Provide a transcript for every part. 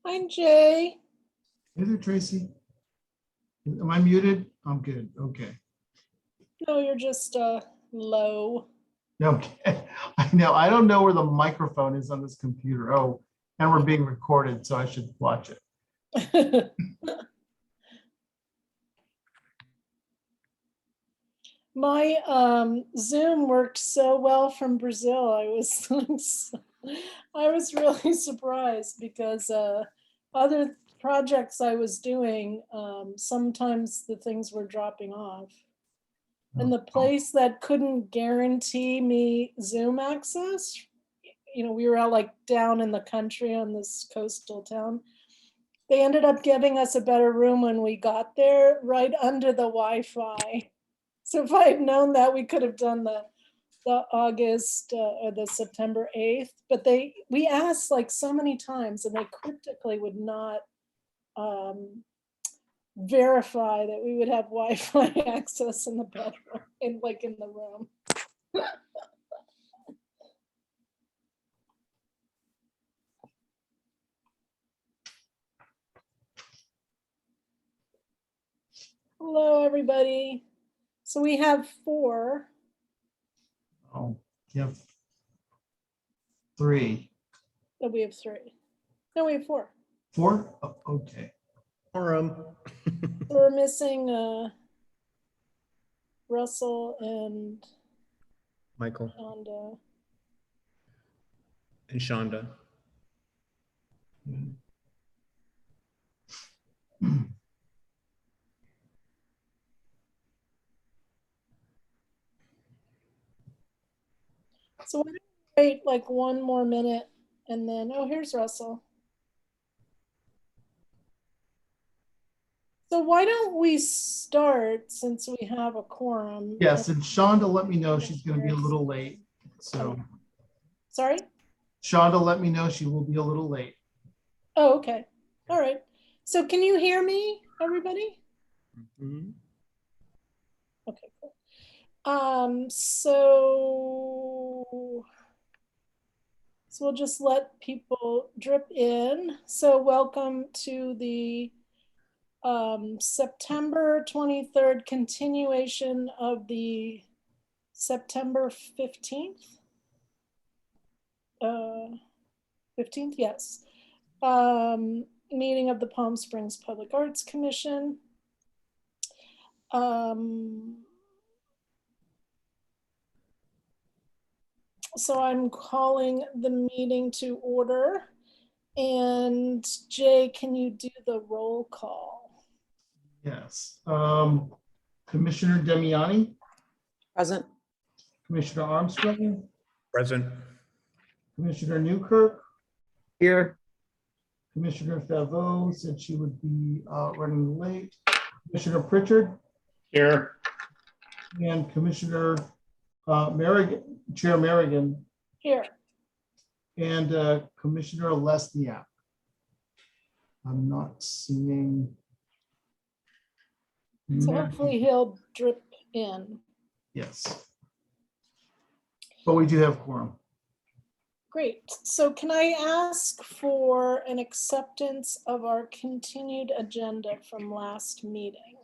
Hi, Jay. Hey there, Tracy. Am I muted? I'm good. Okay. No, you're just low. Okay. I know. I don't know where the microphone is on this computer. Oh, and we're being recorded, so I should watch it. My Zoom worked so well from Brazil. I was really surprised because other projects I was doing, sometimes the things were dropping off. And the place that couldn't guarantee me Zoom access, we were out like down in the country on this coastal town. They ended up giving us a better room when we got there, right under the Wi-Fi. So if I had known that, we could have done the August or the September 8th. But we asked like so many times, and they cryptically would not verify that we would have Wi-Fi access in the bedroom, in the room. Hello, everybody. So we have 4. Oh, yep. 3. No, we have 3. No, we have 4. 4? Oh, okay. So We're missing Russell and Michael Shonda. and Shonda. So why don't we wait like 1 more minute and then, oh, here's Russell. So why don't we start since we have a quorum? Yes, and Shonda let me know she's going to be a little late. So Sorry? Shonda let me know she will be a little late. Oh, okay. All right. So can you hear me, everybody? Mm-hmm. Okay, cool. So we'll just let people drip in. So welcome to the September 23rd continuation of the September 15th. 15th, yes. Meeting of the Palm Springs Public Arts Commission. So I'm calling the meeting to order. And Jay, can you do the roll call? Yes. Commissioner Demiani, Present. Commissioner Armstrong, Present. Commissioner Newkirk, Here. Commissioner Favreau said she would be running late. Commissioner Pritchard. Here. And Commissioner Merrigan, Chair Merrigan, Here. and Commissioner Lesniak. I'm not seeing. So hopefully he'll drip in. Yes. But we do have quorum. Great. So can I ask for an acceptance of our continued agenda from last meeting?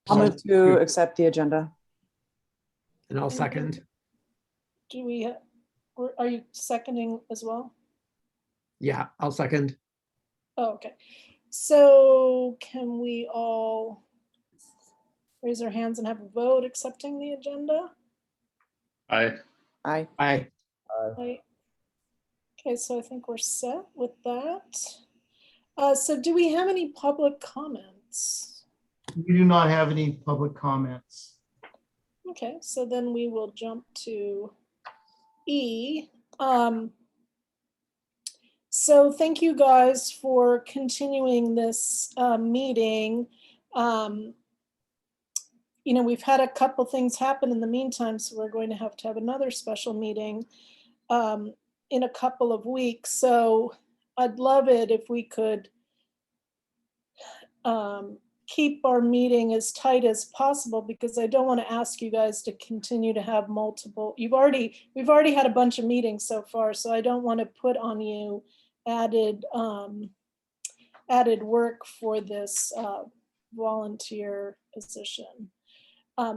I'll move to accept the agenda. And I'll second. Do we, are you seconding as well? Yeah, I'll second. Oh, okay. So can we all raise our hands and have a vote accepting the agenda? Aye. Aye. Aye. Aye. Okay, so I think we're set with that. So do we have any public comments? We do not have any public comments. Okay, so then we will jump to E. So thank you guys for continuing this meeting. We've had a couple things happen in the meantime, so we're going to have another special meeting in a couple of weeks. So I'd love it if we could keep our meeting as tight as possible because I don't want to ask you guys to continue to have multiple, we've already had a bunch of meetings so far, so I don't want to put on you added work for this volunteer position.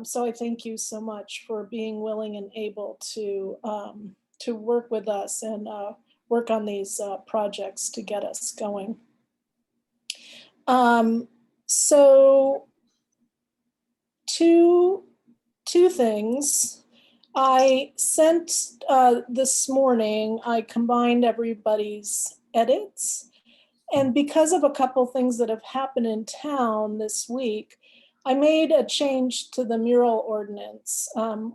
So I thank you so much for being willing and able to work with us and work on these projects to get us going. So two things. I sent this morning, I combined everybody's edits. And because of a couple things that have happened in town this week, I made a change to the Mural Ordinance,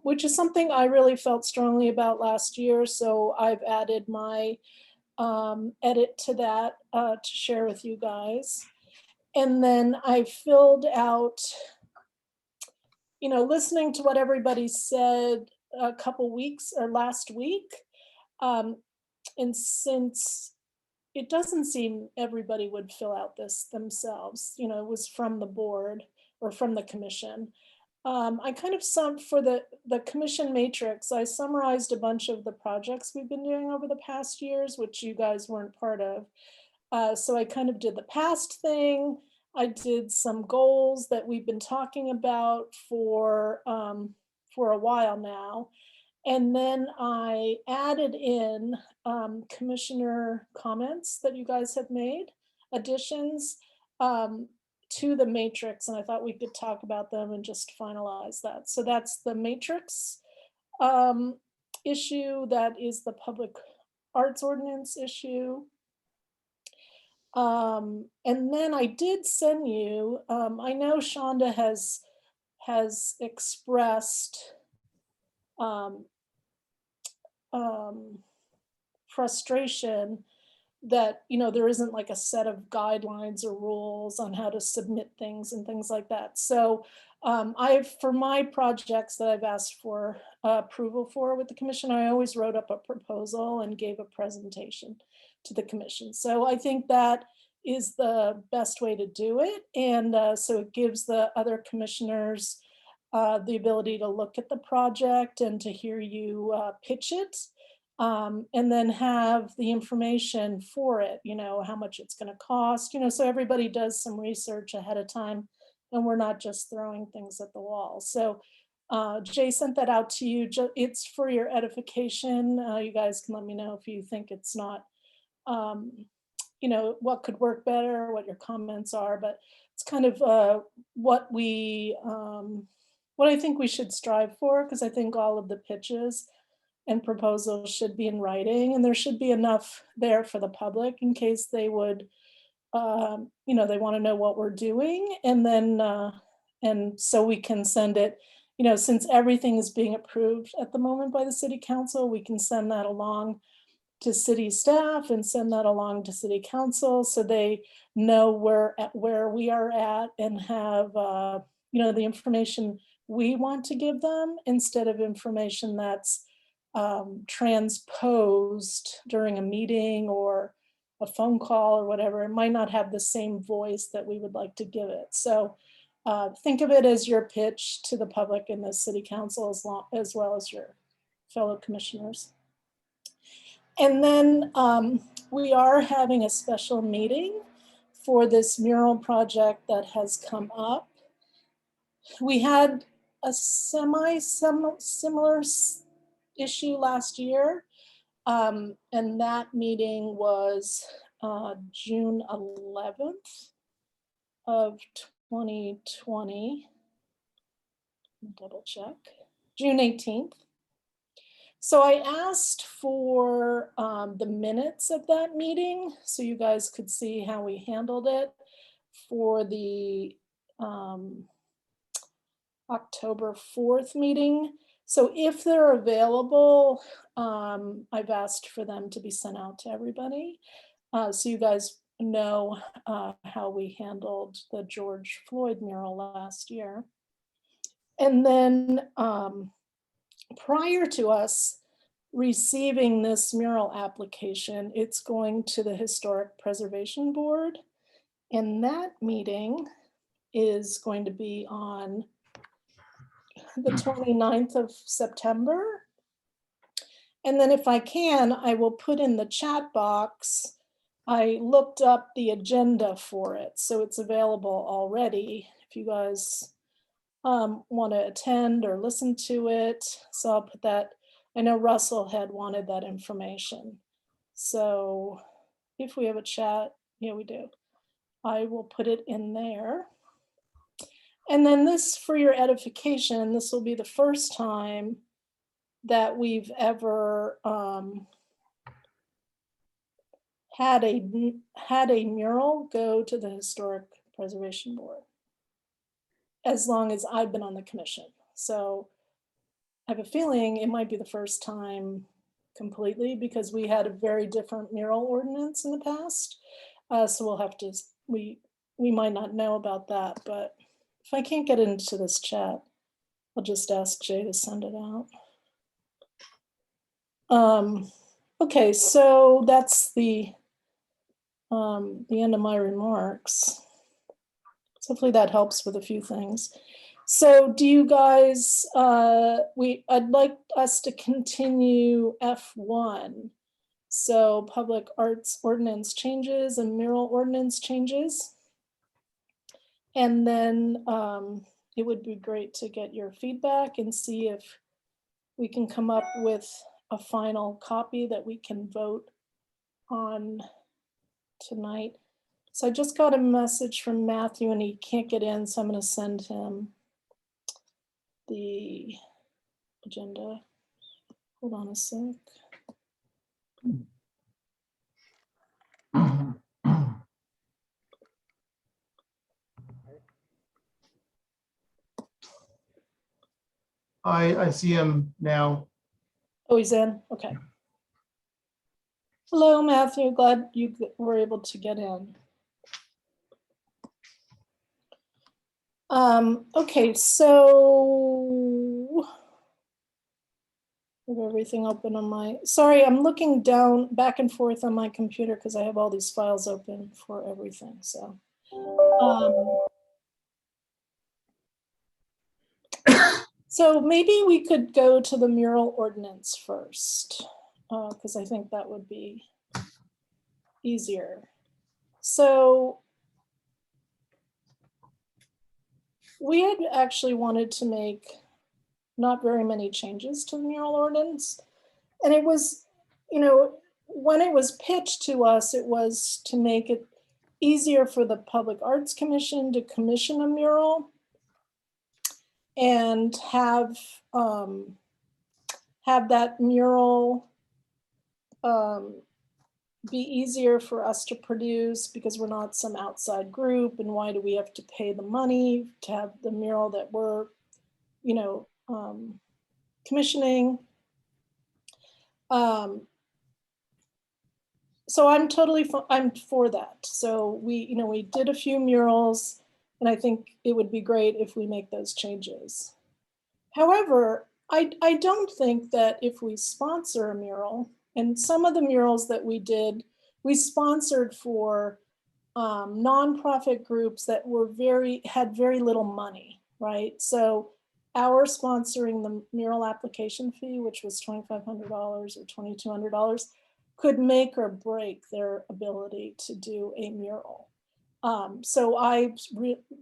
which is something I really felt strongly about last year. So I've added my edit to that to share with you guys. And then I filled out, listening to what everybody said a couple weeks or last week. And since it doesn't seem everybody would fill out this themselves, it was from the board or from the commission. I kind of for the commission matrix, I summarized a bunch of the projects we've been doing over the past years, which you guys weren't part of. So I kind of did the past thing. I did some goals that we've been talking about for a while now. And then I added in commissioner comments that you guys have made, additions to the matrix. And I thought we could talk about them and just finalize that. So that's the matrix issue. That is the public arts ordinance issue. And then I did send you, I know Shonda has expressed frustration that, there isn't like a set of guidelines or rules on how to submit things and things like that. So for my projects that I've asked for approval for with the commission, I always wrote up a proposal and gave a presentation to the commission. So I think that is the best way to do it. And so it gives the other commissioners the ability to look at the project and to hear you pitch it. And then have the information for it, how much it's going to cost, so everybody does some research ahead of time and we're not just throwing things at the wall. So Jay sent that out to you. It's for your edification. You guys can let me know if you think it's not, what could work better, what your comments are, but it's kind of what I think we should strive for, because I think all of the pitches and proposals should be in writing, and there should be enough there for the public in case they would, they want to know what we're doing. And then, and so we can send it, since everything is being approved at the moment by the city council, we can send that along to city staff and send that along to city council so they know where we are at and have, the information we want to give them instead of information that's transposed during a meeting or a phone call or whatever. It might not have the same voice that we would like to give it. So think of it as your pitch to the public and the city council as well as your fellow commissioners. And then we are having a special meeting for this mural project that has come up. We had a similar issue last year, and that meeting was June 11th of 2020. Double check. June 18th. So I asked for the minutes of that meeting so you guys could see how we handled it for the October 4th meeting. So if they're available, I've asked for them to be sent out to everybody. So you guys know how we handled the George Floyd mural last year. And then prior to us receiving this mural application, it's going to the Historic Preservation Board. In that meeting, is going to be on the 29th of September. And then if I can, I will put in the chat box. I looked up the agenda for it, so it's available already if you guys want to attend or listen to it. So I'll put that. I know Russell had wanted that information. So if we have a chat, yeah, we do. I will put it in there. And then this, for your edification, this will be the first time that we've ever had a mural go to the Historic Preservation Board, as long as I've been on the commission. So I have a feeling it might be the first time completely, because we had a very different mural ordinance in the past. So we'll have to, we might not know about that, but if I can't get into this chat, I'll just ask Jay to send it out. Okay, so that's the end of my remarks. So hopefully that helps with a few things. So do you guys, I'd like us to continue F1. So Public Arts Ordinance Changes and Mural Ordinance Changes. And then it would be great to get your feedback and see if we can come up with a final copy that we can vote on tonight. So I just got a message from Matthew and he can't get in, so I'm going to send him the agenda. Hold on a sec. I see him now. Oh, he's in? Okay. Hello, Matthew. Glad you were able to get in. Okay, so I have everything open on my, sorry, I'm looking down back and forth on my computer because I have all these files open for everything. So so maybe we could go to the mural ordinance first, because I think that would be easier. So we had actually wanted to make not very many changes to the mural ordinance. And it was, you know, when it was pitched to us, it was to make it easier for the Public Arts Commission to commission a mural and have that mural be easier for us to produce, because we're not some outside group, and why do we have to pay the money to have the mural that we're, you know, commissioning. So I'm for that. So we did a few murals, and I think it would be great if we make those changes. However, I don't think that if we sponsor a mural, and some of the murals that we did, we sponsored for nonprofit groups that had very little money, right? So our sponsoring the mural application fee, which was $2,500 or $2,200, could make or break their ability to do a mural. So I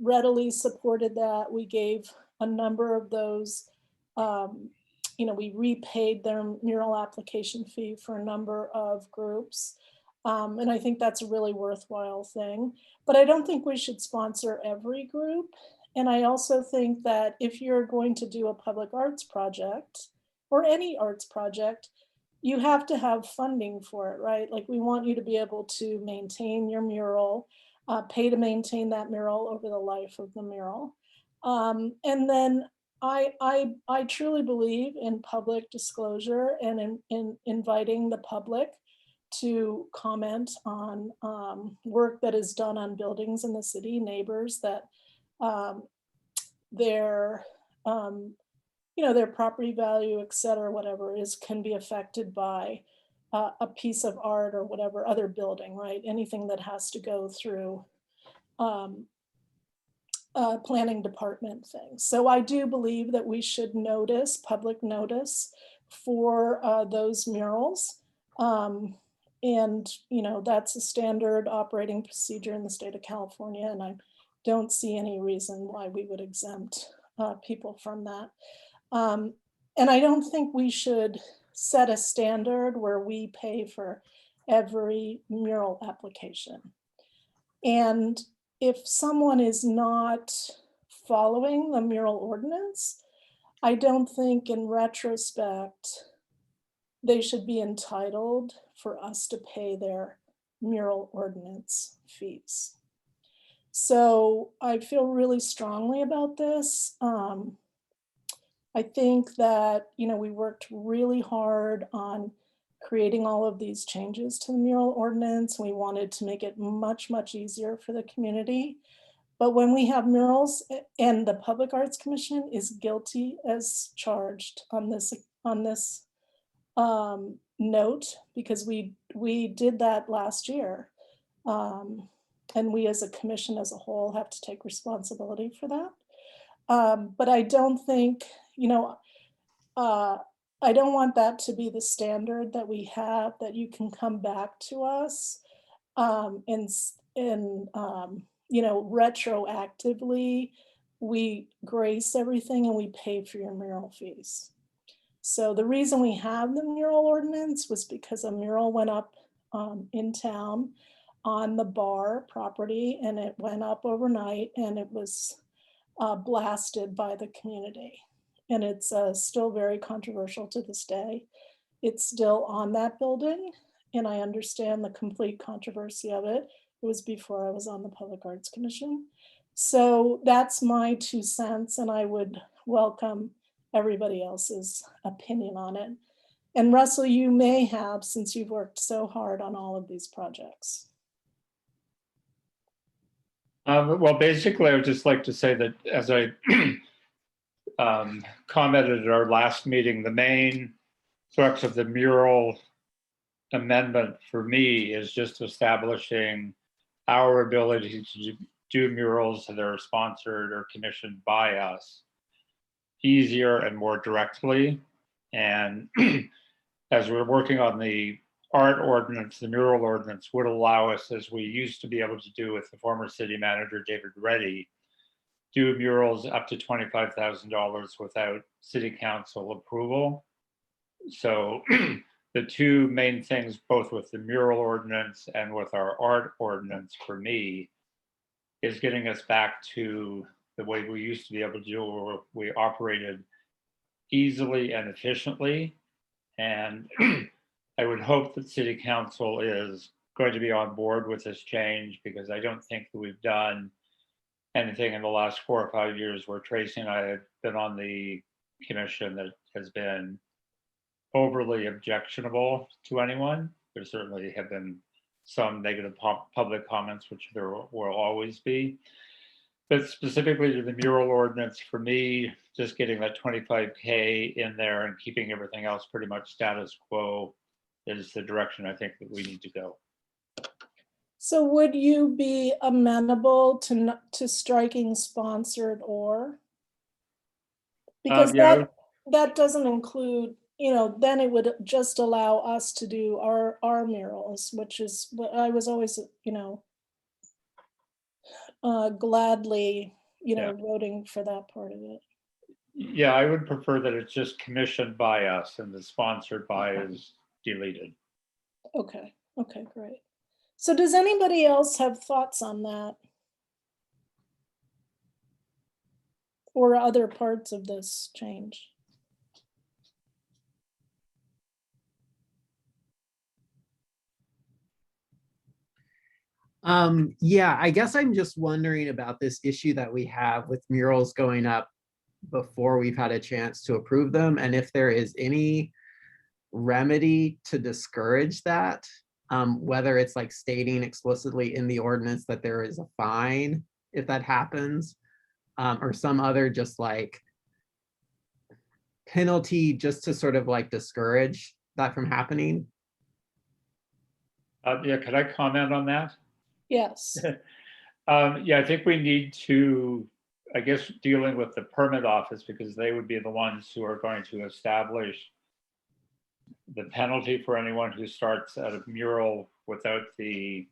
readily supported that. We gave a number of those, we repaid their mural application fee for a number of groups. And I think that's a really worthwhile thing. But I don't think we should sponsor every group. And I also think that if you're going to do a public arts project or any arts project, you have to have funding for it, right? Like, we want you to be able to maintain your mural, pay to maintain that mural over the life of the mural. And then I truly believe in public disclosure and in inviting the public to comment on work that is done on buildings in the city, neighbors that their property value, et cetera, whatever can be affected by a piece of art or whatever other building, right? Anything that has to go through planning department thing. So I do believe that we should notice, public notice for those murals. And, you know, that's a standard operating procedure in the state of California, and I don't see any reason why we would exempt people from that. And I don't think we should set a standard where we pay for every mural application. And if someone is not following the mural ordinance, I don't think in retrospect they should be entitled for us to pay their mural ordinance fees. So I feel really strongly about this. I think that, you know, we worked really hard on creating all of these changes to the mural ordinance. We wanted to make it much, much easier for the community. But when we have murals, and the Public Arts Commission is guilty as charged on this note, because we did that last year. And we as a commission as a whole have to take responsibility for that. But I don't think, you know, I don't want that to be the standard that we have, that you can come back to us and you know, retroactively, we grace everything and we pay for your mural fees. So the reason we have the mural ordinance was because a mural went up in town on the bar property, and it went up overnight, and it was blasted by the community. And it's still very controversial to this day. It's still on that building, and I understand the complete controversy of it. It was before I was on the Public Arts Commission. So that's my 2 cents, and I would welcome everybody else's opinion on it. And Russell, you may have, since you've worked so hard on all of these projects. Well, basically, I would just like to say that as I commented at our last meeting, the main crux of the mural amendment for me is just establishing our ability to do murals that are sponsored or commissioned by us easier and more directly. And as we're working on the art ordinance, the mural ordinance would allow us, as we used to be able to do with the former city manager, David Reddy, do murals up to $25,000 without city council approval. So the two main things, both with the mural ordinance and with our art ordinance for me, is getting us back to the way we used to be able to do, where we operated easily and efficiently. And I would hope that city council is going to be on board with this change, because I don't think that we've done anything in the last 4 or 5 years where Tracy and I have been on the commission that has been overly objectionable to anyone. There certainly have been some negative public comments, which there will always be. But specifically to the mural ordinance, for me, just getting that 25K in there and keeping everything else pretty much status quo is the direction I think that we need to go. So would you be amenable to striking sponsored or? Because Yeah, that doesn't include, you know, then it would just allow us to do our murals, which is what I was always, you know, gladly, you know, voting for that part of it. Yeah, I would prefer that it's just commissioned by us and the sponsored by is deleted. Okay, okay, great. So does anybody else have thoughts on that? Or other parts of this change? Yeah, I guess I'm just wondering about this issue that we have with murals going up before we've had a chance to approve them, and if there is any remedy to discourage that, whether it's like stating explicitly in the ordinance that there is a fine if that happens, or some other just like penalty just to sort of like discourage that from happening. Yeah, could I comment on that? Yes. Yeah, I think we need to I guess, dealing with the permit office, because they would be the ones who are going to establish the penalty for anyone who starts at a mural without the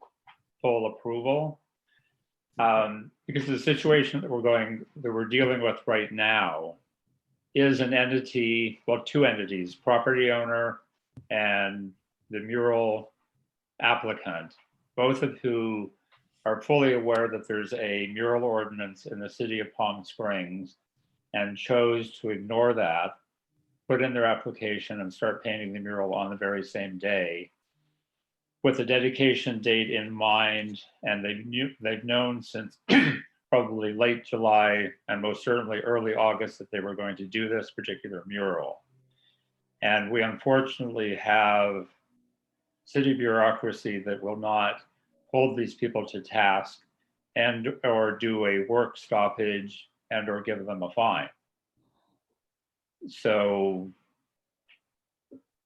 full approval. Because the situation that we're dealing with right now is an entity, well, two entities, property owner and the mural applicant, both of who are fully aware that there's a mural ordinance in the city of Palm Springs and chose to ignore that, put in their application and start painting the mural on the very same day with the dedication date in mind. And they've known since probably late July and most certainly early August that they were going to do this particular mural. And we unfortunately have city bureaucracy that will not hold these people to task and or do a work stoppage and or give them a fine. So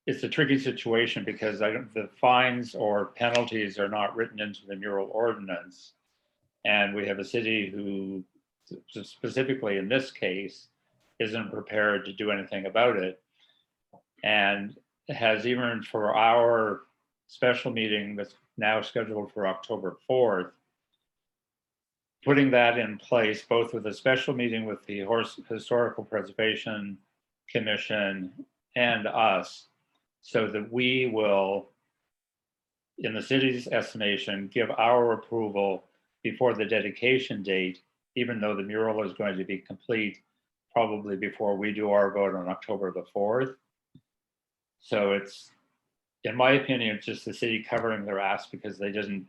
it's a tricky situation because the fines or penalties are not written into the mural ordinance. And we have a city who, specifically in this case, isn't prepared to do anything about it. And has, even for our special meeting that's now scheduled for October 4th, putting that in place, both with a special meeting with the Historical Preservation Commission and us, so that we will, in the city's estimation, give our approval before the dedication date, even though the mural is going to be complete probably before we do our vote on October the 4th. So it's, in my opinion, it's just the city covering their ass because they didn't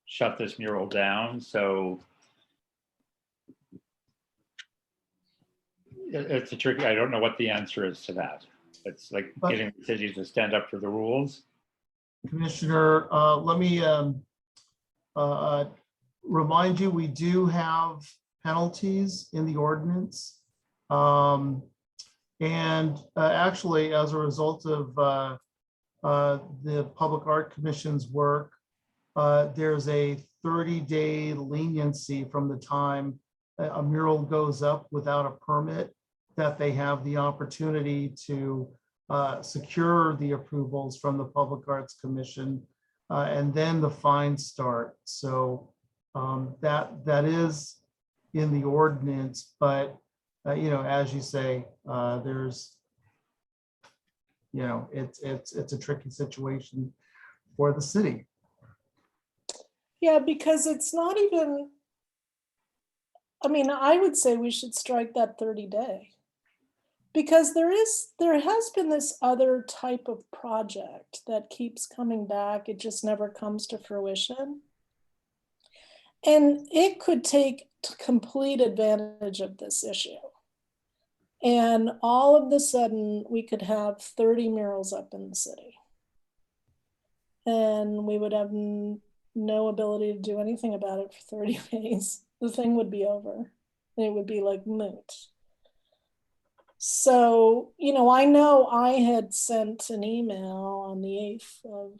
shut this mural down. So it's a tricky, I don't know what the answer is to that. It's like getting the city to stand up for the rules. Commissioner, let me remind you, we do have penalties in the ordinance. Actually, as a result of the Public Art Commission's work, there's a 30-day leniency from the time a mural goes up without a permit, that they have the opportunity to secure the approvals from the Public Arts Commission, and then the fines start. So that is in the ordinance, but as you say, there's, it's a tricky situation for the city. Yeah, because it's not even, I would say we should strike that 30-day. Because there has been this other type of project that keeps coming back. It just never comes to fruition. And it could take complete advantage of this issue. And all of a sudden, we could have 30 murals up in the city. And we would have no ability to do anything about it for 30 days. The thing would be over. And it would be like moot. So, I know I had sent an email on the 8th of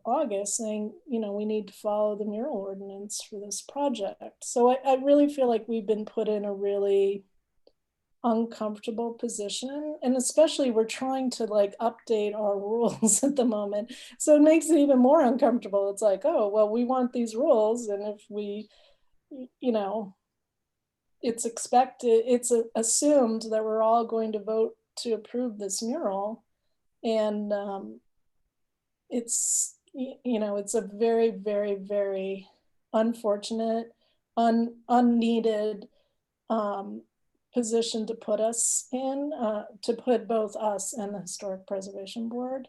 August saying, we need to follow the mural ordinance for this project. So I really feel like we've been put in a really uncomfortable position. And especially we're trying to update our rules at the moment. So it makes it even more uncomfortable. It's like, oh, well, we want these rules. And if we, it's expected, it's assumed that we're all going to vote to approve this mural. And it's, it's a very, very, very unfortunate, unneeded position to put us in, to put both us and the Historic Preservation Board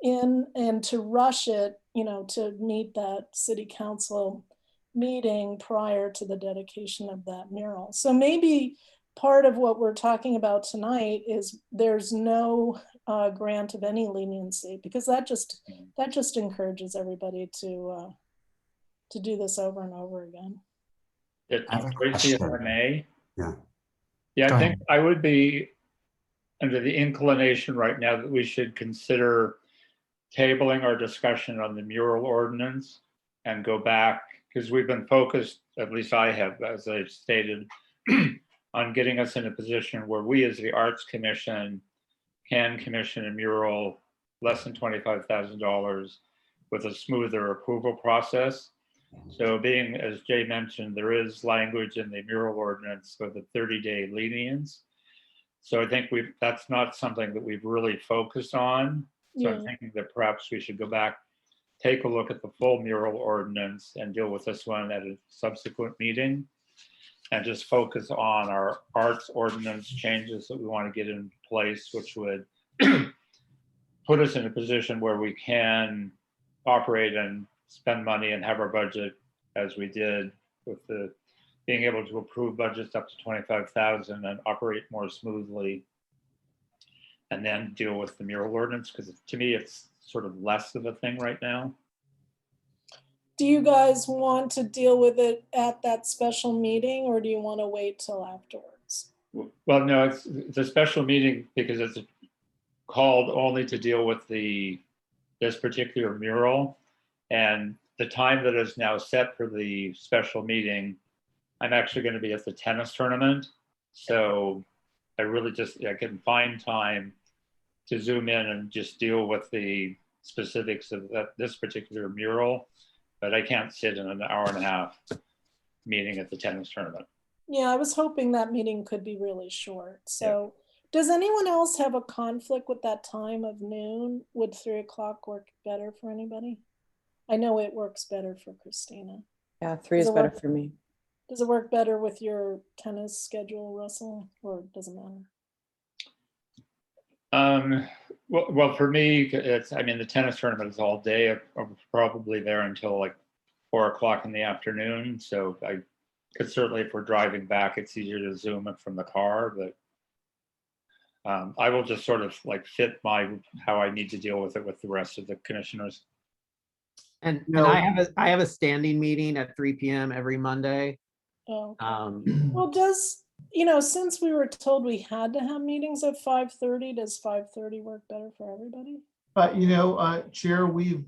in, and to rush it, to meet that city council meeting prior to the dedication of that mural. So maybe part of what we're talking about tonight is there's no grant of any leniency, because that just encourages everybody to do this over and over again. Tracy, if I may. Yeah, I think I would be under the inclination right now that we should consider tabling our discussion on the mural ordinance and go back, because we've been focused at least I have, as I stated, on getting us in a position where we as the Arts Commission can commission a mural less than $25,000 with a smoother approval process. So being, as Jay mentioned, there is language in the mural ordinance for the 30-day lenience. So I think that's not something that we've really focused on. So I'm thinking that perhaps we should go back, take a look at the full mural ordinance and deal with this one at a subsequent meeting, and just focus on our arts ordinance changes that we want to get in place, which would put us in a position where we can operate and spend money and have our budget as we did with the being able to approve budgets up to 25,000 and operate more smoothly, and then deal with the mural ordinance, because to me it's sort of less of a thing right now. Do you guys want to deal with it at that special meeting, or do you want to wait till afterwards? Well, no, it's a special meeting because it's called only to deal with this particular mural, and the time that is now set for the special meeting, I'm actually going to be at the tennis tournament. So I really I can find time to zoom in and just deal with the specifics of this particular mural, but I can't sit in an hour and a half meeting at the tennis tournament. Yeah, I was hoping that meeting could be really short. So does anyone else have a conflict with that time of noon? Would 3 o'clock work better for anybody? I know it works better for Christina. Yeah, 3 is better for me. Does it work better with your tennis schedule, Russell, or does it matter? Well, for me, the tennis tournament is all day. I'm probably there until like 4 o'clock in the afternoon. So I could certainly, if we're driving back, it's easier to zoom it from the car, but I will just sort of like fit how I need to deal with it with the rest of the commissioners. And No. I have a standing meeting at 3 p.m. every Monday. Oh, okay. Well, since we were told we had to have meetings at 5:30, does 5:30 work better for everybody? Chair, we've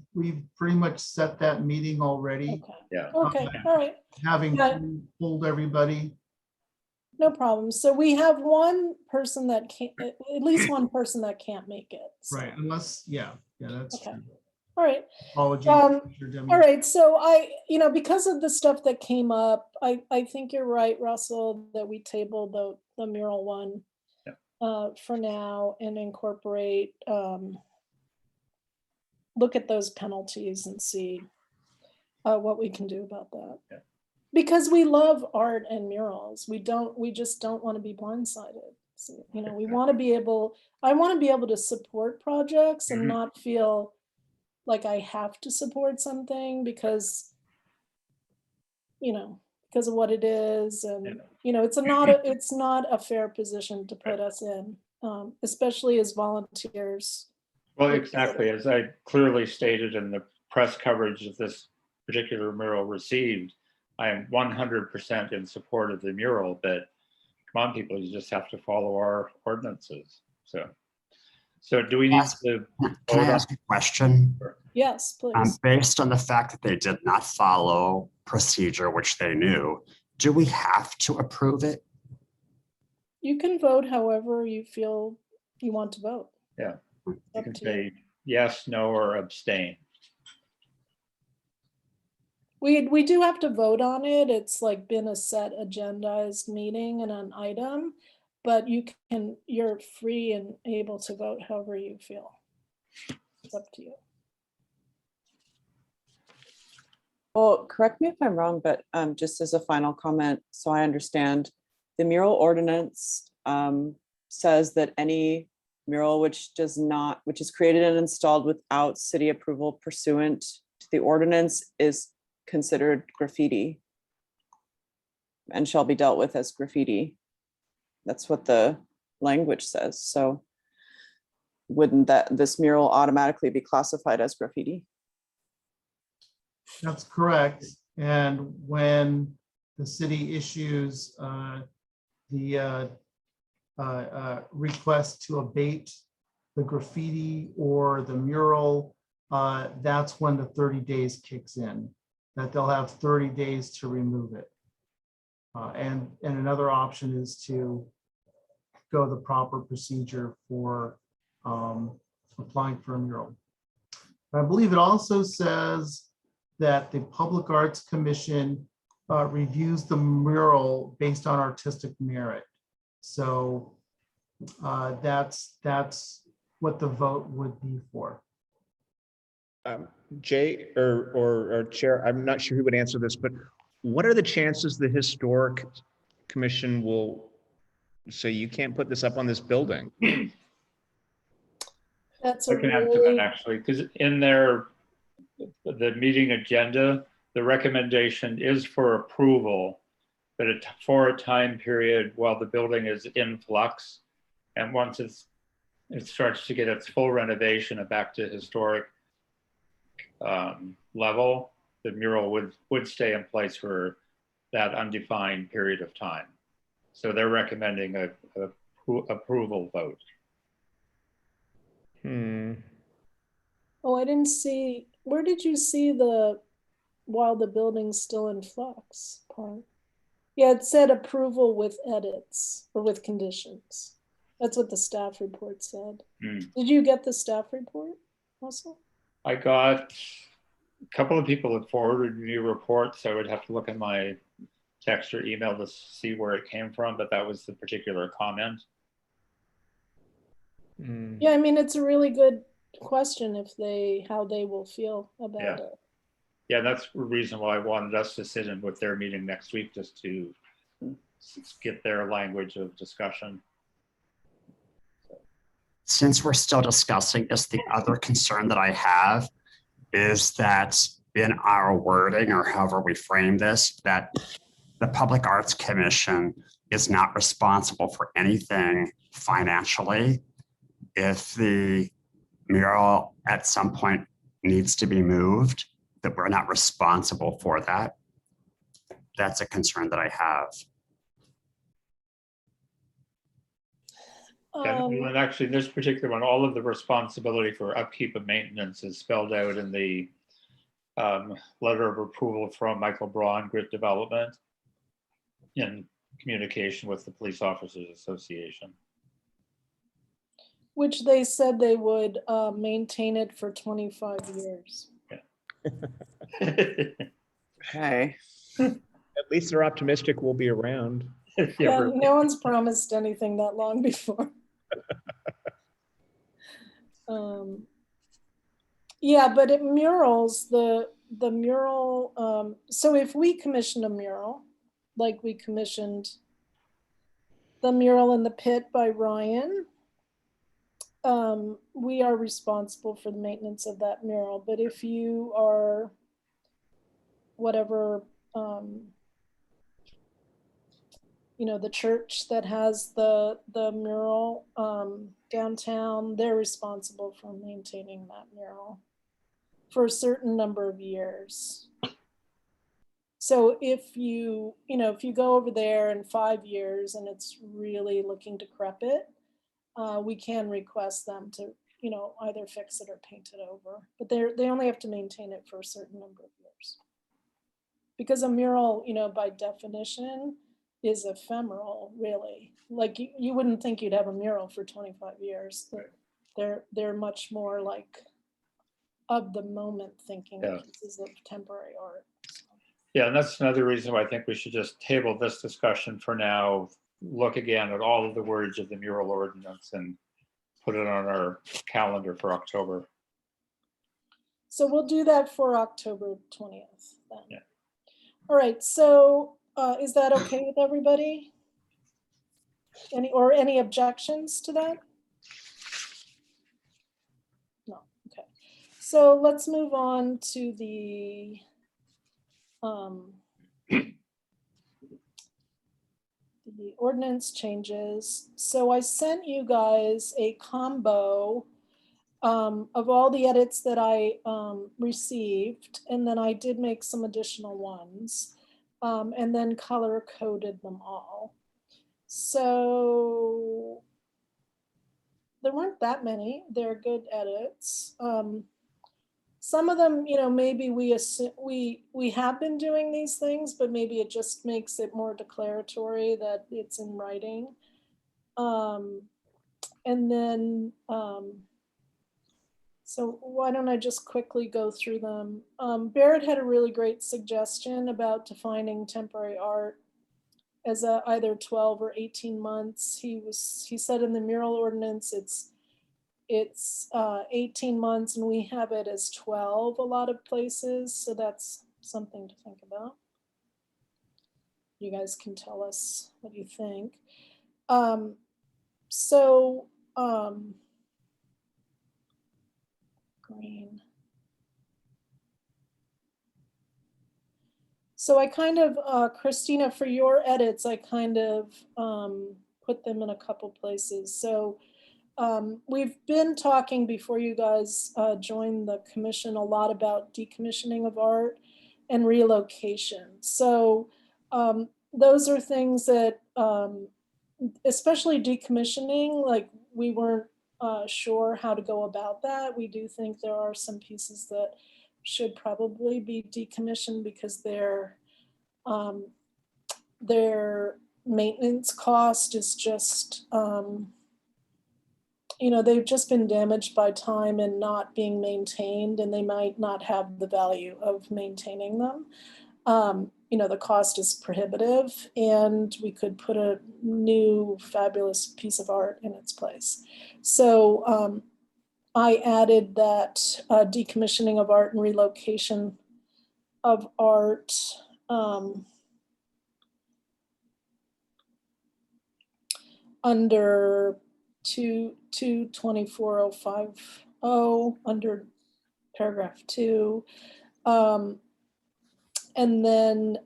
pretty much set that meeting already. Okay. Yeah. Okay. All right. Having Yeah. pulled everybody. No problem. So we have one person that can't, at least one person that can't make it. So. Right, unless, that's Okay. true. All right. Apologies. All right. So because of the stuff that came up, I think you're right, Russell, that we tabled the mural one for now and incorporate, look at those penalties and see what we can do about that. Yeah. Because we love art and murals. We just don't want to be blindsided. So, we want to be able, I want to be able to support projects and not feel like I have to support something because of what it is. And, it's not a fair position to put us in, especially as volunteers. Well, exactly. As I clearly stated in the press coverage that this particular mural received, I am 100% in support of the mural, but come on, people, you just have to follow our ordinances. So do we need to? Can I ask a question? Yes, please. Based on the fact that they did not follow procedure, which they knew, do we have to approve it? You can vote however you feel you want to vote. Yeah, you Up can to say yes, no, or abstain. We do have to vote on it. It's like been a set agendized meeting and an item, but you're free and able to vote however you feel. It's up to you. Well, correct me if I'm wrong, but just as a final comment, so I understand, the mural ordinance says that any mural which is created and installed without city approval pursuant to the ordinance is considered graffiti and shall be dealt with as graffiti. That's what the language says. So wouldn't this mural automatically be classified as graffiti? That's correct. And when the city issues the request to abate the graffiti or the mural, that's when the 30 days kicks in, that they'll have 30 days to remove it. And another option is to go the proper procedure for applying for a mural. I believe it also says that the Public Arts Commission reviews the mural based on artistic merit. So that's what the vote would be for. Jay or Chair, I'm not sure who would answer this, but what are the chances the Historic Commission will say you can't put this up on this building? That's I a can answer really, that actually, because in the meeting agenda, the recommendation is for approval, but for a time period while the building is in flux. And once it starts to get its full renovation and back to historic level, the mural would stay in place for that undefined period of time. So they're recommending a approval vote. oh, I didn't see, where did you see the while the building's still in flux part? Yeah, it said approval with edits or with conditions. That's what the staff report said. Did you get the staff report also? I got a couple of people have forwarded me reports, so I would have to look in my text or email to see where it came from, but that was the particular comment. Yeah, I mean, it's a really good question if how they will feel about it. Yeah, that's the reason why I wanted us to sit in with their meeting next week, just to get their language of discussion. Since we're still discussing this, the other concern that I have is that in our wording, or however we frame this, that the Public Arts Commission is not responsible for anything financially. If the mural at some point needs to be moved, that we're not responsible for that. That's a concern that I have. And actually, in this particular one, all of the responsibility for upkeep and maintenance is spelled out in the letter of approval from Michael Braun, Grit Development, in communication with the Police Officers Association. Which they said they would maintain it for 25 years. Okay. At least they're optimistic we'll be around. Yeah, no one's promised anything that long before. Yeah, but at murals, the mural, so if we commission a mural, like we commissioned the mural in the pit by Ryan, we are responsible for the maintenance of that mural. But if you are whatever, you know, the church that has the mural downtown, they're responsible for maintaining that mural for a certain number of years. So if you go over there in 5 years and it's really looking decrepit, we can request them to, either fix it or paint it over. But they only have to maintain it for a certain number of years. Because a mural, by definition, is ephemeral, really. Like you wouldn't think you'd have a mural for 25 years. They're much more like of the moment thinking pieces of temporary art. Yeah, and that's another reason why I think we should just table this discussion for now, look again at all of the words of the mural ordinance and put it on our calendar for October. So we'll do that for October 20th then. Yeah. All right, so is that okay with everybody? Any objections to that? No, okay. So let's move on to the ordinance changes. So I sent you guys a combo of all the edits that I received, and then I did make some additional ones, and then color coded them all. So there weren't that many. They're good edits. some of them, maybe we assume, we have been doing these things, but maybe it just makes it more declaratory that it's in writing. And then, so why don't I just quickly go through them? Barrett had a really great suggestion about defining temporary art as either 12 or 18 months. He said in the mural ordinance, it's 18 months and we have it as 12 a lot of places. So that's something to think about. You guys can tell us what you think. Green. So I kind of, Christina, for your edits, I kind of put them in a couple places. So we've been talking before you guys joined the commission a lot about decommissioning of art and relocation. So those are things that, especially decommissioning, like we weren't sure how to go about that. We do think there are some pieces that should probably be decommissioned because their maintenance cost is just, they've just been damaged by time and not being maintained, and they might not have the value of maintaining them. The cost is prohibitive, and we could put a new fabulous piece of art in its place. So I added that decommissioning of art and relocation of art under 224.050 under paragraph 2. And then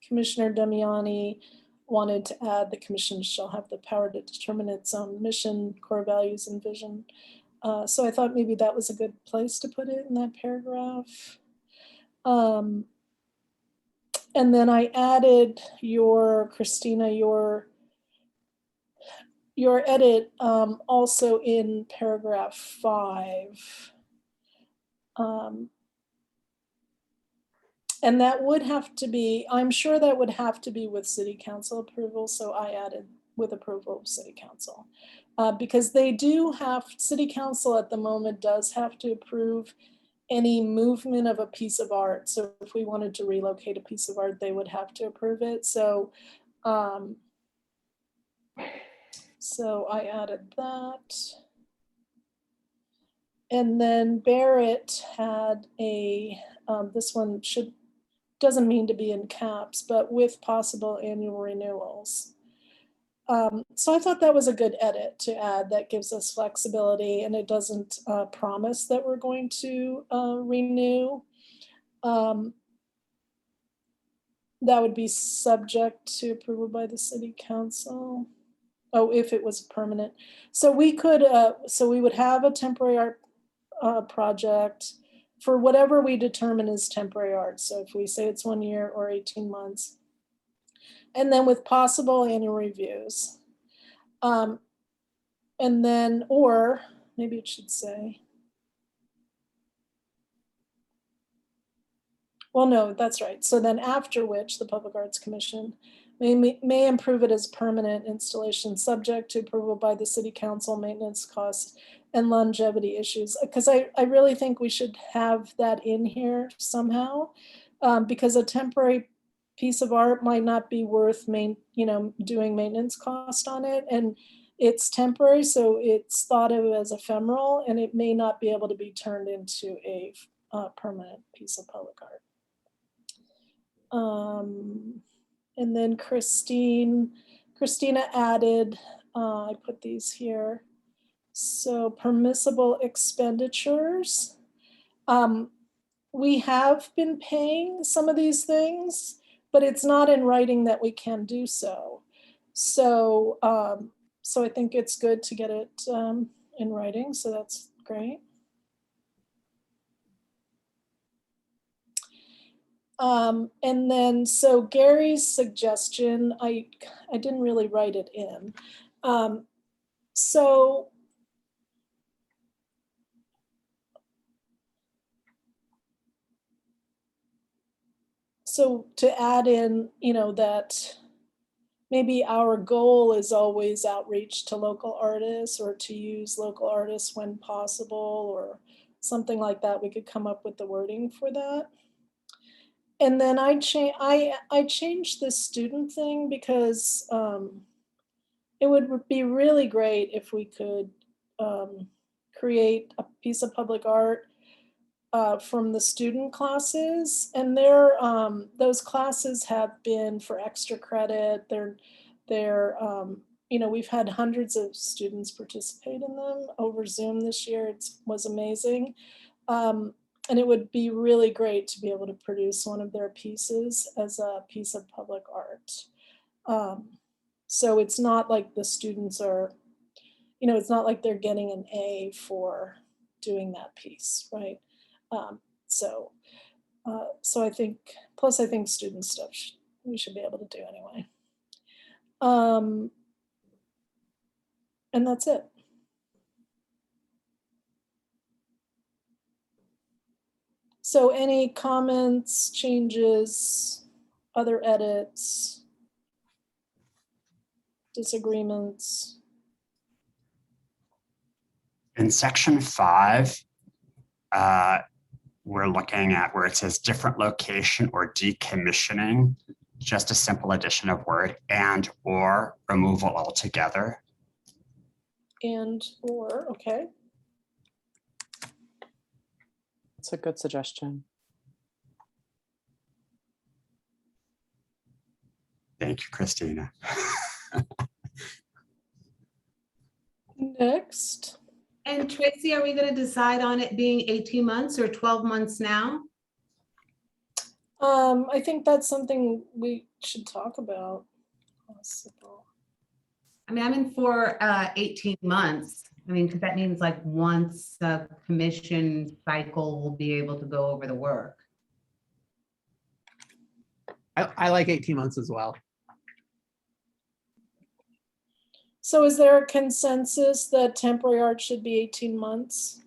Commissioner Damiani wanted to add the commission shall have the power to determine its own mission, core values, and vision. So I thought maybe that was a good place to put it in that paragraph. And then I added Christina, your edit also in paragraph 5. And that would have to be, I'm sure that would have to be with city council approval. So I added with approval of city council. Because they do have, city council at the moment does have to approve any movement of a piece of art. So if we wanted to relocate a piece of art, they would have to approve it. So I added that. And then Barrett had this one doesn't mean to be in caps, but with possible annual renewals. So I thought that was a good edit to add. That gives us flexibility, and it doesn't promise that we're going to renew. That would be subject to approval by the city council. Oh, if it was permanent. So we could, we would have a temporary art project for whatever we determine is temporary art. So if we say it's 1 year or 18 months, and then with possible annual reviews. And then, or maybe it should say, well, no, that's right. So then after which the Public Arts Commission may improve it as permanent installation subject to approval by the city council, maintenance costs, and longevity issues. Because I really think we should have that in here somehow, because a temporary piece of art might not be worth doing maintenance cost on it, and it's temporary, so it's thought of as ephemeral, and it may not be able to be turned into a permanent piece of public art. And then Christina added, I put these here. So permissible expenditures. We have been paying some of these things, but it's not in writing that we can do so. So, I think it's good to get it in writing. So that's great. And then, so Gary's suggestion, I didn't really write it in. So So to add in, that maybe our goal is always outreach to local artists, or to use local artists when possible, or something like that. We could come up with the wording for that. And then I changed the student thing because it would be really great if we could create a piece of public art from the student classes, and those classes have been for extra credit. We've had hundreds of students participate in them over Zoom this year. It was amazing. And it would be really great to be able to produce one of their pieces as a piece of public art. So it's not like the students are, it's not like they're getting an A for doing that piece, right? So I think, plus I think student stuff we should be able to do anyway. And that's it. So any comments, changes, other edits, disagreements? In section 5, we're looking at where it says different location or decommissioning, just a simple addition of word and or removal altogether. And or, okay. It's a good suggestion. Thank you, Christina. Next. And Tracy, are we going to decide on it being 18 months or 12 months now? I think that's something we should talk about. Possible. I mean, I'm in for 18 months. I mean, because that means like once the commission cycle will be able to go over the work. I like 18 months as well. So is there a consensus that temporary art should be 18 months?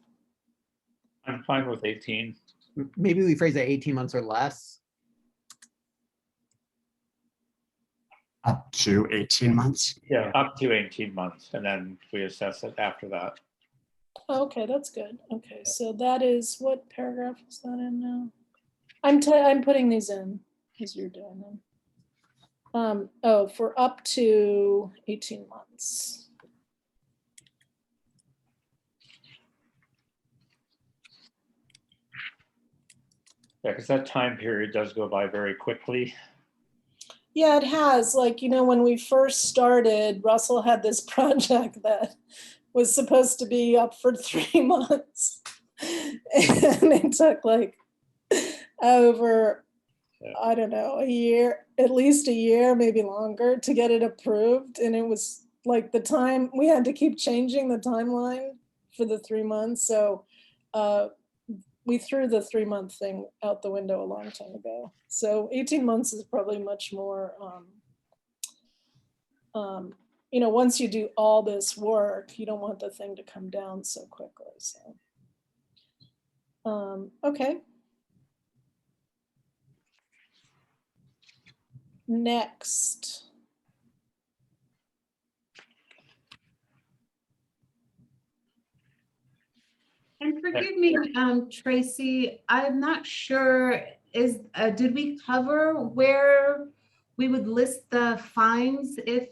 I'm fine with 18. Maybe we phrase it 18 months or less. Up to 18 months. Yeah, up to 18 months, and then we assess it after that. Okay, that's good. Okay, so that is, what paragraph is that in now? I'm putting these in as you're doing them. For up to 18 months. Yeah, because that time period does go by very quickly. Yeah, it has. Like, when we first started, Russell had this project that was supposed to be up for 3 months. And it took like over, I don't know, a year, at least a year, maybe longer to get it approved. And it was like the time, we had to keep changing the timeline for the 3 months. So we threw the 3-month thing out the window a long time ago. So 18 months is probably much more, once you do all this work, you don't want the thing to come down so quickly. So, okay. Next. And forgive me, Tracy, I'm not sure, did we cover where we would list the fines if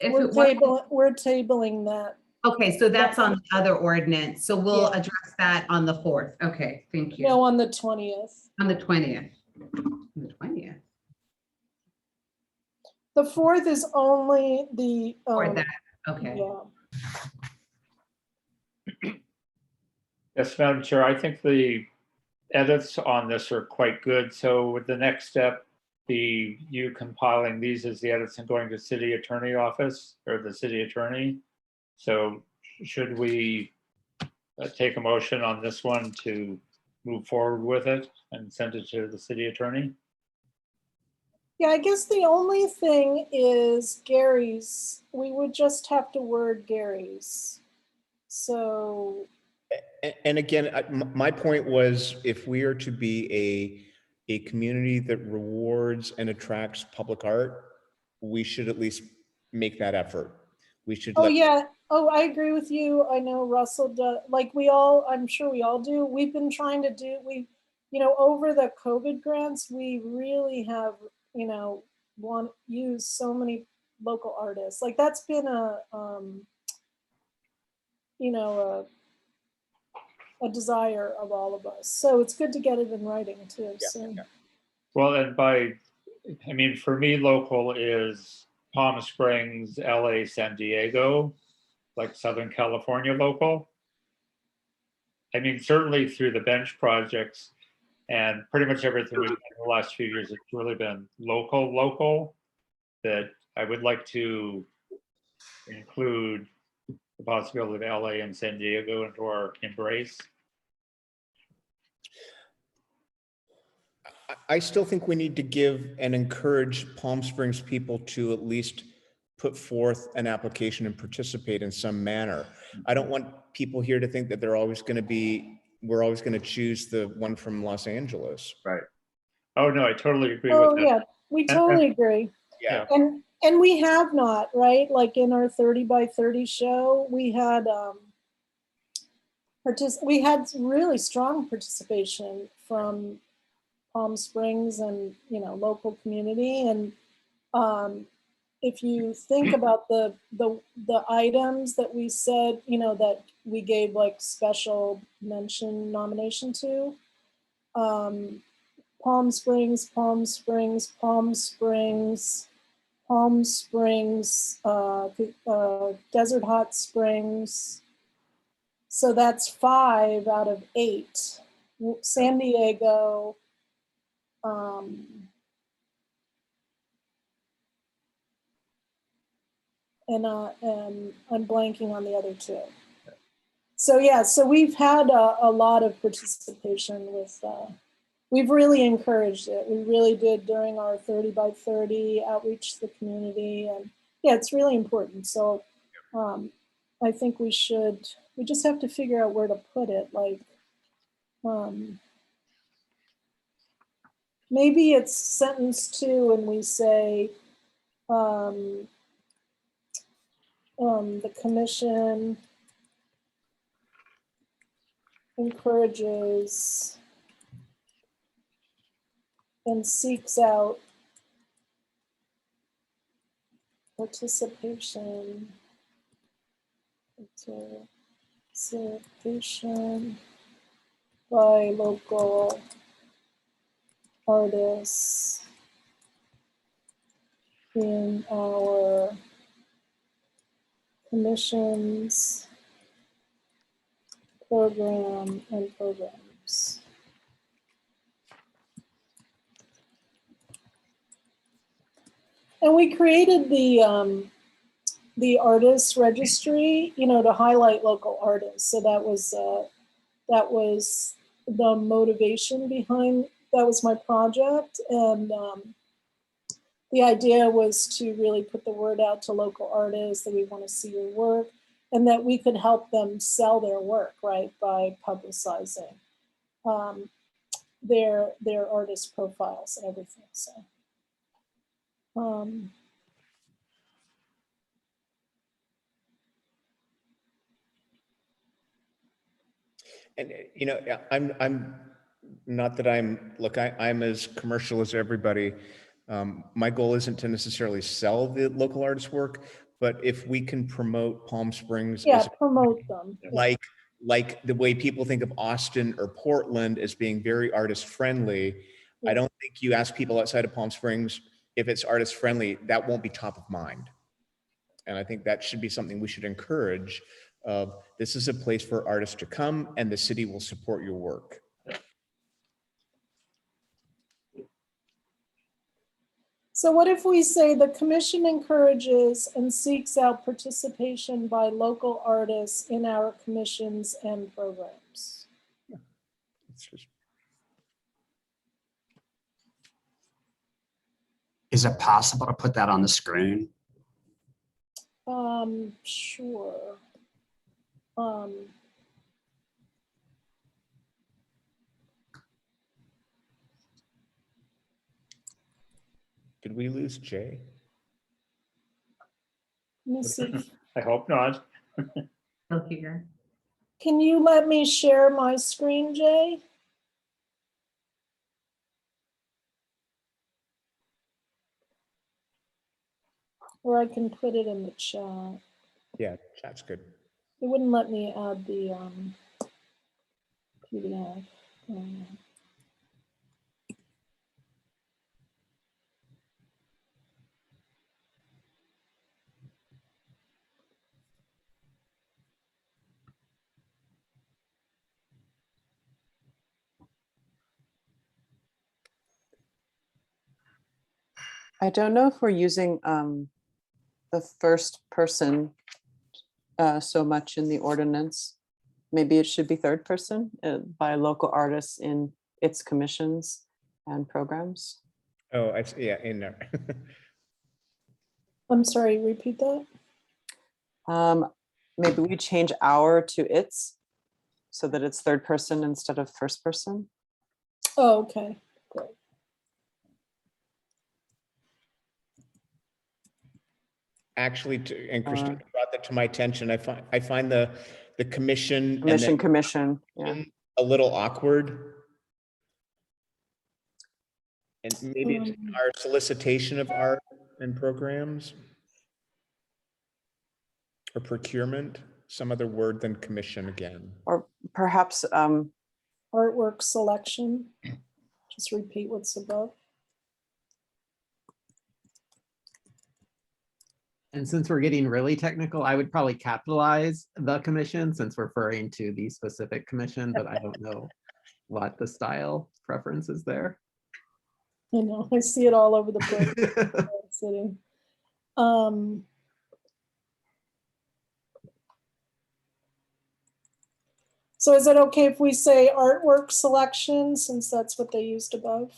We're tabling that. Okay, so that's on the other ordinance. So we'll Yeah. address that on the 4th. Okay, thank you. No, on the 20th. On the 20th. On the 20th. The 4th is only the. Or that, okay. Yeah. Yes, Madam Chair, I think the edits on this are quite good. So with the next step, you compiling these as the edits and going to city attorney office or the city attorney. So should we take a motion on this one to move forward with it and send it to the city attorney? Yeah, I guess the only thing is Gary's, we would just have to word Gary's. So. And again, my point was, if we are to be a community that rewards and attracts public art, we should at least make that effort. We should Oh, let, yeah. Oh, I agree with you. I know Russell does, like we all, I'm sure we all do. We've been trying to do, over the COVID grants, we really have, used so many local artists. Like that's been a desire of all of us. So it's good to get it in writing too. Yeah, So. yeah. Well, and for me, local is Palm Springs, LA, San Diego, like Southern California local. I mean, certainly through the bench projects and pretty much everything we've done in the last few years, it's really been local, that I would like to include the possibility of LA and San Diego into our embrace. I still think we need to give and encourage Palm Springs people to at least put forth an application and participate in some manner. I don't want people here to think that we're always going to choose the one from Los Angeles. Right. Oh, no, I totally agree Oh, with that. yeah, we totally agree. Yeah. And we have not, right? Like in our 30 by 30 show, we had really strong participation from Palm Springs and local community. And if you think about the items that we said, that we gave like special mention nomination to, Palm Springs, Desert Hot Springs. So that's 5 out of 8. San Diego. And I'm blanking on the other 2. So yeah, so we've had a lot of participation with. We've really encouraged it. We really did during our 30 by 30 outreach to the community, and yeah, it's really important. So I think we just have to figure out where to put it. Like maybe it's sentence 2 and we say the commission encourages and seeks out participation by local artists in our commissions, program and programs. And we created the artist registry, to highlight local artists. So that was the motivation behind, that was my project. And the idea was to really put the word out to local artists that we want to see your work and that we could help them sell their work, right, by publicizing their artist profiles and everything. So. And I'm not that I'm as commercial as everybody. My goal isn't to necessarily sell the local artist work, but if we can promote Palm Springs, promote them. Like the way people think of Austin or Portland as being very artist friendly. I don't think you ask people outside of Palm Springs if it's artist friendly, that won't be top of mind. And I think that should be something we should encourage. This is a place for artists to come and the city will support your work. So what if we say the commission encourages and seeks out participation by local artists in our commissions and programs? Yeah. Is it possible to put that on the screen? Sure. Did we lose Jay? Let me see. I hope not. Still here. Can you let me share my screen, Jay? Or I can put it in the chat. Yeah, chat's good. It wouldn't let me add the PDF. I don't know if we're using the first person so much in the ordinance. Maybe it should be third person by local artists in its commissions and programs. Oh, I see. Yeah, in there. I'm sorry, repeat that. Maybe we change our to its so that it's third person instead of first person. Oh, okay, great. Actually, and Christina brought that to my attention. I find the commission and then Commission, yeah. a little awkward. And maybe it's our solicitation of art and programs or procurement, some other word than commission again. Or perhaps Artwork selection. Just repeat what's above. And since we're getting really technical, I would probably capitalize the commission since we're referring to the specific commission, but I don't know what the style preference is there. I know, I see it all over the place. Sitting. So is it okay if we say artwork selection since that's what they used above?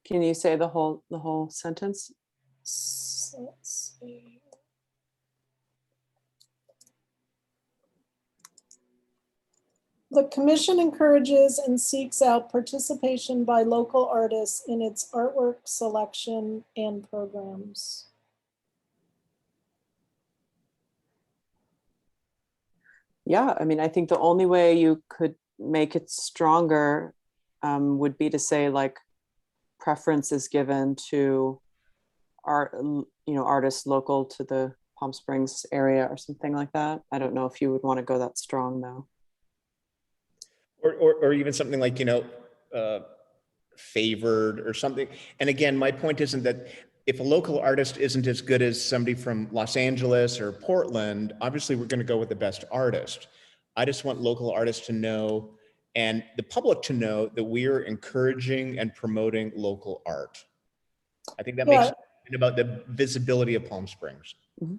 Can you say the whole sentence? So let's see. The commission encourages and seeks out participation by local artists in its artwork selection and programs. Yeah, I mean, I think the only way you could make it stronger would be to say like preference is given to artists local to the Palm Springs area or something like that. I don't know if you would want to go that strong though. Or even something like, favored or something. And again, my point isn't that if a local artist isn't as good as somebody from Los Angeles or Portland, obviously we're going to go with the best artist. I just want local artists to know and the public to know that we are encouraging and promoting local art. I think that makes it about the visibility of Palm Springs. Mm-hmm.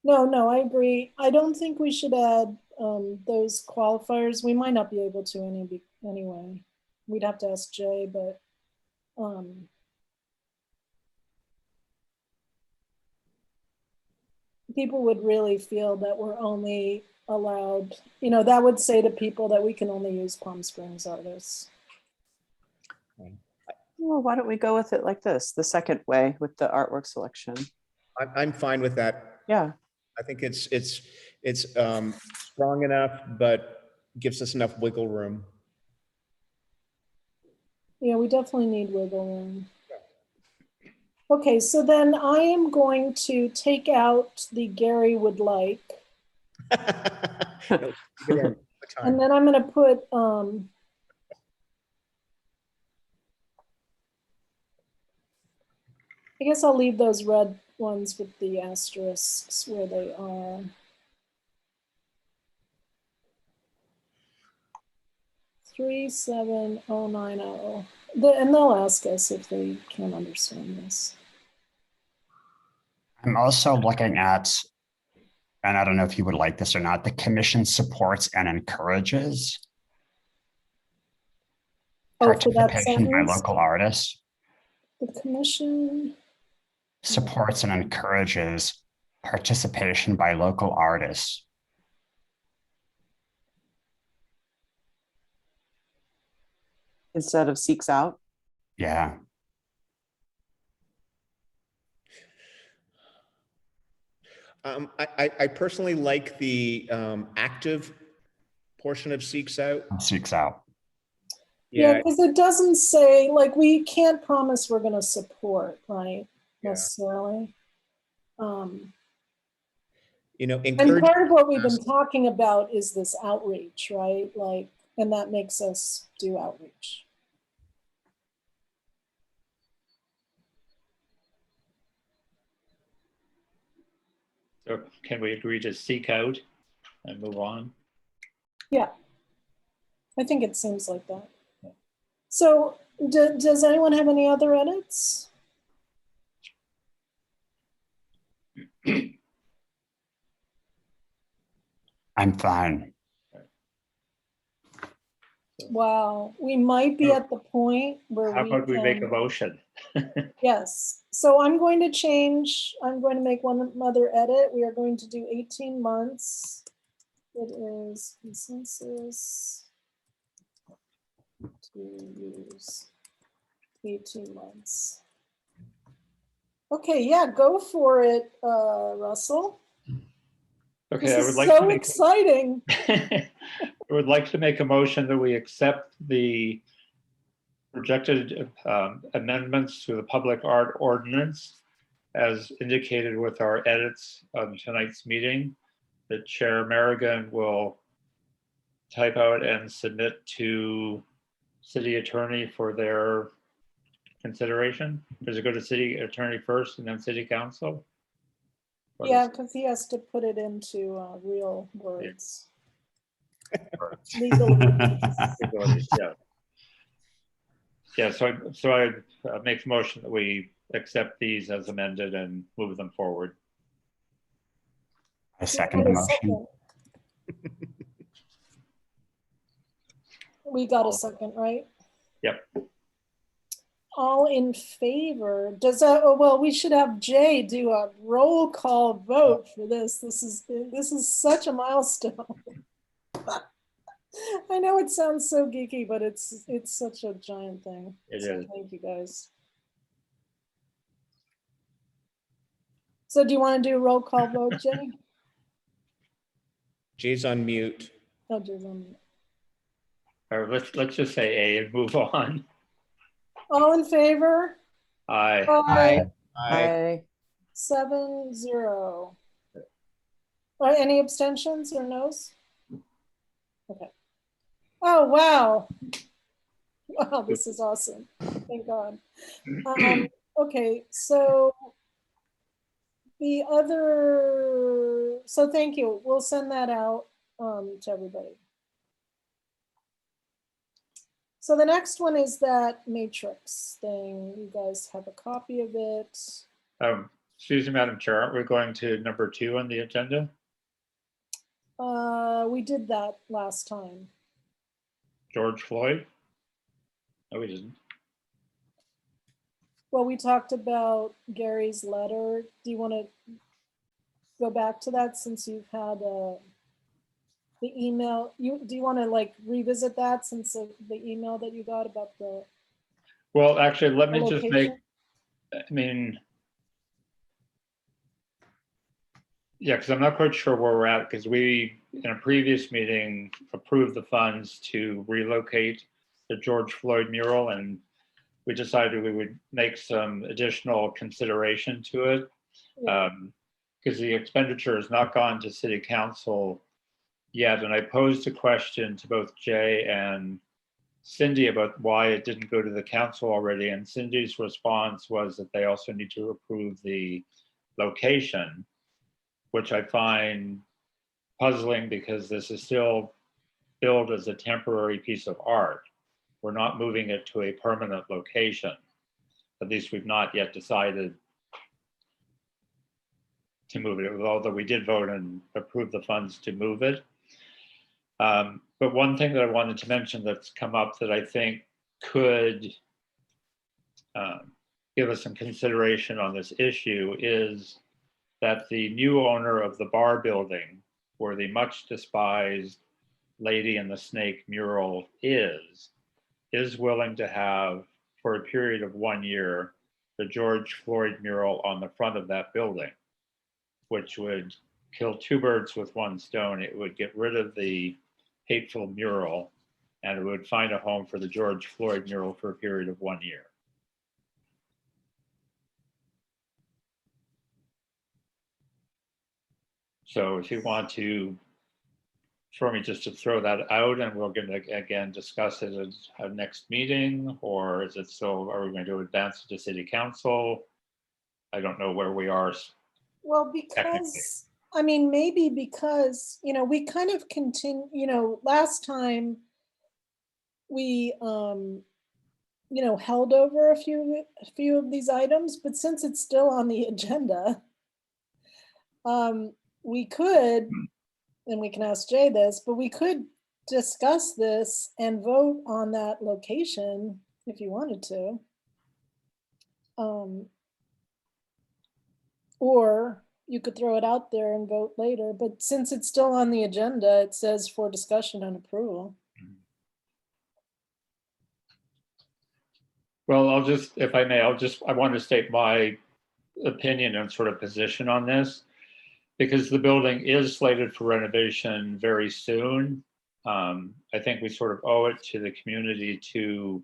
No, I agree. I don't think we should add those qualifiers. We might not be able to anyway. We'd have to ask Jay, but people would really feel that we're only allowed, that would say to people that we can only use Palm Springs artists. Well, why don't we go with it like this, the second way with the artwork selection? I'm fine with that. Yeah. I think it's strong enough, but gives us enough wiggle room. Yeah, we definitely need wiggle room. Okay, so then I am going to take out the Gary would like. And then I'm going to put, I guess I'll leave those red ones with the asterisks where they are. $37090. And they'll ask us if they can't understand this. I'm also looking at, and I don't know if you would like this or not, the commission supports and encourages participation by local artists. The commission supports and encourages participation by local artists. Instead of seeks out? Yeah. I personally like the active portion of Seeks Out. Seeks out. Yeah, because it doesn't say, like, we can't promise we're gonna support, right, Yeah. necessarily. You know, And encourage. part of what we've been talking about is this outreach, right? Like, and that makes us do outreach. So can we agree to seek out and move on? Yeah, I think it seems like that. So does anyone have any other edits? I'm fine. Wow, we might be at the point where How about we make a can- motion? Yes, so I'm going to make one other edit. We are going to do 18 months. It is consensus to use 18 months. Okay, yeah, go for it, Russell. Okay, This I is would like so to make, exciting. I would like to make a motion that we accept the projected amendments to the public art ordinance as indicated with our edits on tonight's meeting, that Chair Merrigan will type out and submit to city attorney for their consideration. Does it go to city attorney first and then city council? Or Yeah, does- because he has to put it into real words. Legal words. Yeah. Yeah, so I make a motion that we accept these as amended and move them forward. I second the motion. We got a second, right? Yep. All in favor? Does that? Oh, well, we should have Jay do a roll call vote for this. This is such a milestone. I know it sounds so geeky, but it's such a giant thing. It So is. thank you guys. So do you want to do a roll call vote, Jay? Jay's on mute. Oh, Jay's on. Or let's just say A and move on. All in favor? Aye. Aye. Aye. 7-0. Any abstentions or no's? Okay. Oh, wow. Wow, this is awesome. Thank God. Okay, so so thank you. We'll send that out to everybody. So the next one is that matrix thing. You guys have a copy of it. Excuse me, Madam Chair, aren't we going to number 2 on the agenda? We did that last time. George Floyd? No, we didn't. Well, we talked about Gary's letter. Do you want to go back to that since you've had the email? Do you want to like revisit that since the email that you got about the Well, actually, let me just make, location? I mean, yeah, because I'm not quite sure where we're at, because we, in a previous meeting, approved the funds to relocate the George Floyd mural, and we decided we would make some additional consideration to it. Yeah. Because the expenditure has not gone to city council yet, and I posed a question to both Jay and Cindy about why it didn't go to the council already, and Cindy's response was that they also need to approve the location, which I find puzzling because this is still billed as a temporary piece of art. We're not moving it to a permanent location. At least we've not yet decided to move it, although we did vote and approve the funds to move it. But one thing that I wanted to mention that's come up that I think could give us some consideration on this issue is that the new owner of the bar building, where the much despised Lady and the Snake mural is willing to have, for a period of 1 year, the George Floyd mural on the front of that building. which would kill two birds with one stone. It would get rid of the hateful mural, and it would find a home for the George Floyd mural for a period of 1 year. So if you want to, for me just to throw that out, and we're going to again discuss it at our next meeting, or is it still, are we going to advance it to city council? I don't know where we are. Well, because, I mean, maybe because, you know, we kind of continue, you know, last time we, you know, held over a few of these items, but since it's still on the agenda, we could, and we can ask Jay this, but we could discuss this and vote on that location if you wanted to. Or you could throw it out there and vote later, but since it's still on the agenda, it says for discussion and approval. Well, I'll just, if I may, I want to state my opinion and sort of position on this, because the building is slated for renovation very soon. I think we sort of owe it to the community to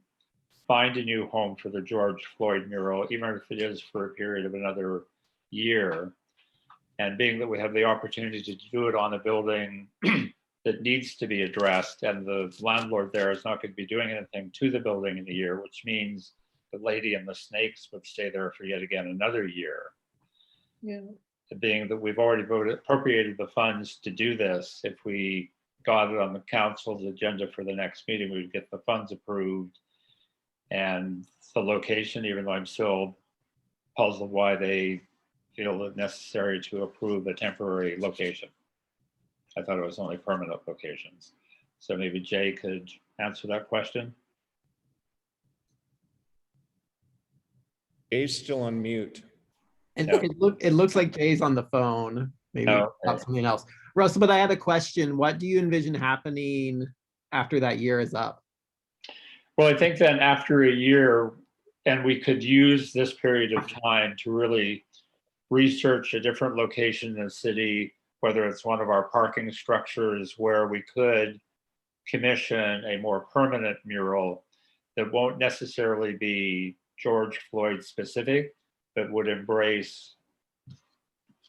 find a new home for the George Floyd mural, even if it is for a period of another year. And being that we have the opportunity to do it on a building that needs to be addressed, and the landlord there is not going to be doing anything to the building in a year, which means the lady and the snakes would stay there for yet again another year. Yeah. Being that we've already appropriated the funds to do this, if we got it on the council's agenda for the next meeting, we would get the funds approved. And the location, even though I'm still puzzled why they feel it necessary to approve a temporary location. I thought it was only permanent locations. So maybe Jay could answer that question. Jay's still on mute. And Yeah. it looks like Jay's on the phone, maybe Oh, about okay. something else. Russell, but I had a question. What do you envision happening after that year is up? Well, I think then after a year, and we could use this period of time to really research a different location in the city, whether it's one of our parking structures where we could commission a more permanent mural that won't necessarily be George Floyd specific, but would embrace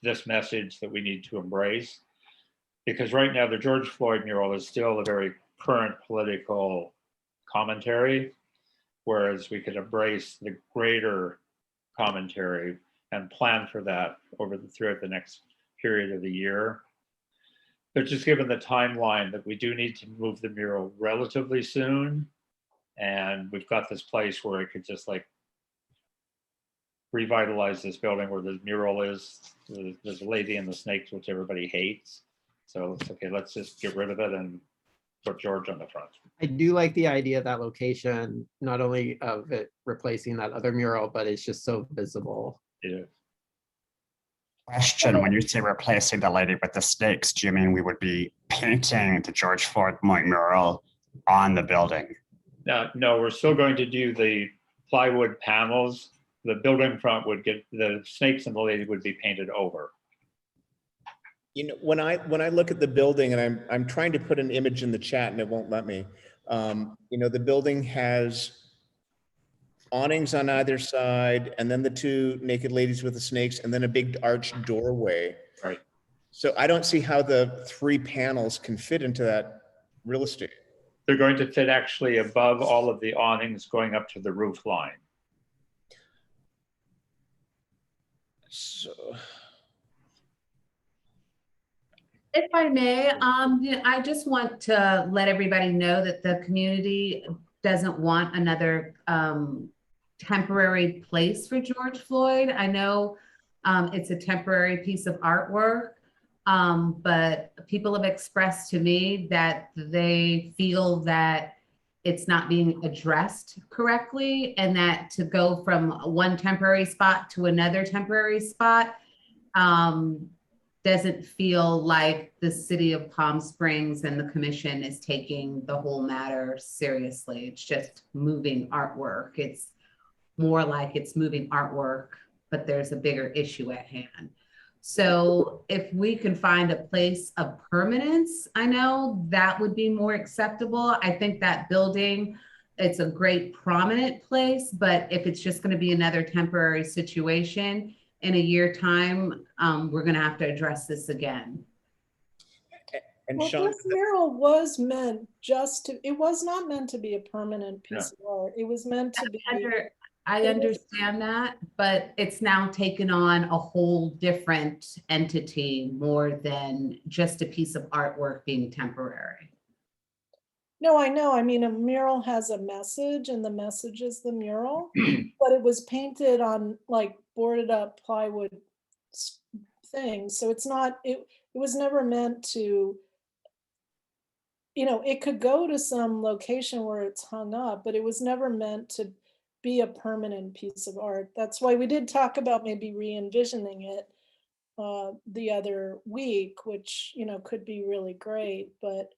this message that we need to embrace. Because right now the George Floyd mural is still a very current political commentary, whereas we could embrace the greater commentary and plan for that throughout the next period of the year. But just given the timeline that we do need to move the mural relatively soon, and we've got this place where it could just like revitalize this building where the mural is, there's a lady and the snakes, which everybody hates. So it's okay, let's just get rid of it and put George on the front. I do like the idea of that location, not only of it replacing that other mural, but it's just so visible. Yeah. Question, when you say replacing the lady with the snakes, do you mean we would be painting the George Floyd mural on the building? No, we're still going to do the plywood panels. The building front would get, the snakes and the lady would be painted over. You know, when I look at the building, and I'm trying to put an image in the chat and it won't let me. You know, the building has awnings on either side, and then the two naked ladies with the snakes, and then a big arched doorway. Right. So I don't see how the three panels can fit into that real estate. They're going to fit actually above all of the awnings going up to the roof line. So. If I may, I just want to let everybody know that the community doesn't want another temporary place for George Floyd. I know it's a temporary piece of artwork, but people have expressed to me that they feel that it's not being addressed correctly, and that to go from one temporary spot to another temporary spot doesn't feel like the city of Palm Springs and the commission is taking the whole matter seriously. It's just moving artwork. It's more like it's moving artwork, but there's a bigger issue at hand. So if we can find a place of permanence, I know that would be more acceptable. I think that building, it's a great prominent place, but if it's just going to be another temporary situation in a year time, we're going to have to address this again. And Well, Sean, this mural was meant just to, it was not meant to be a permanent piece of art. It was meant to be. I understand that, but it's now taken on a whole different entity more than just a piece of artwork being temporary. No, I know. I mean, a mural has a message and the message is the mural, but it was painted on like boarded up plywood things. So it's not, it was never meant to, you know, it could go to some location where it's hung up, but it was never meant to be a permanent piece of art. That's why we did talk about maybe re-envisioning it the other week, which, you know, could be really great, but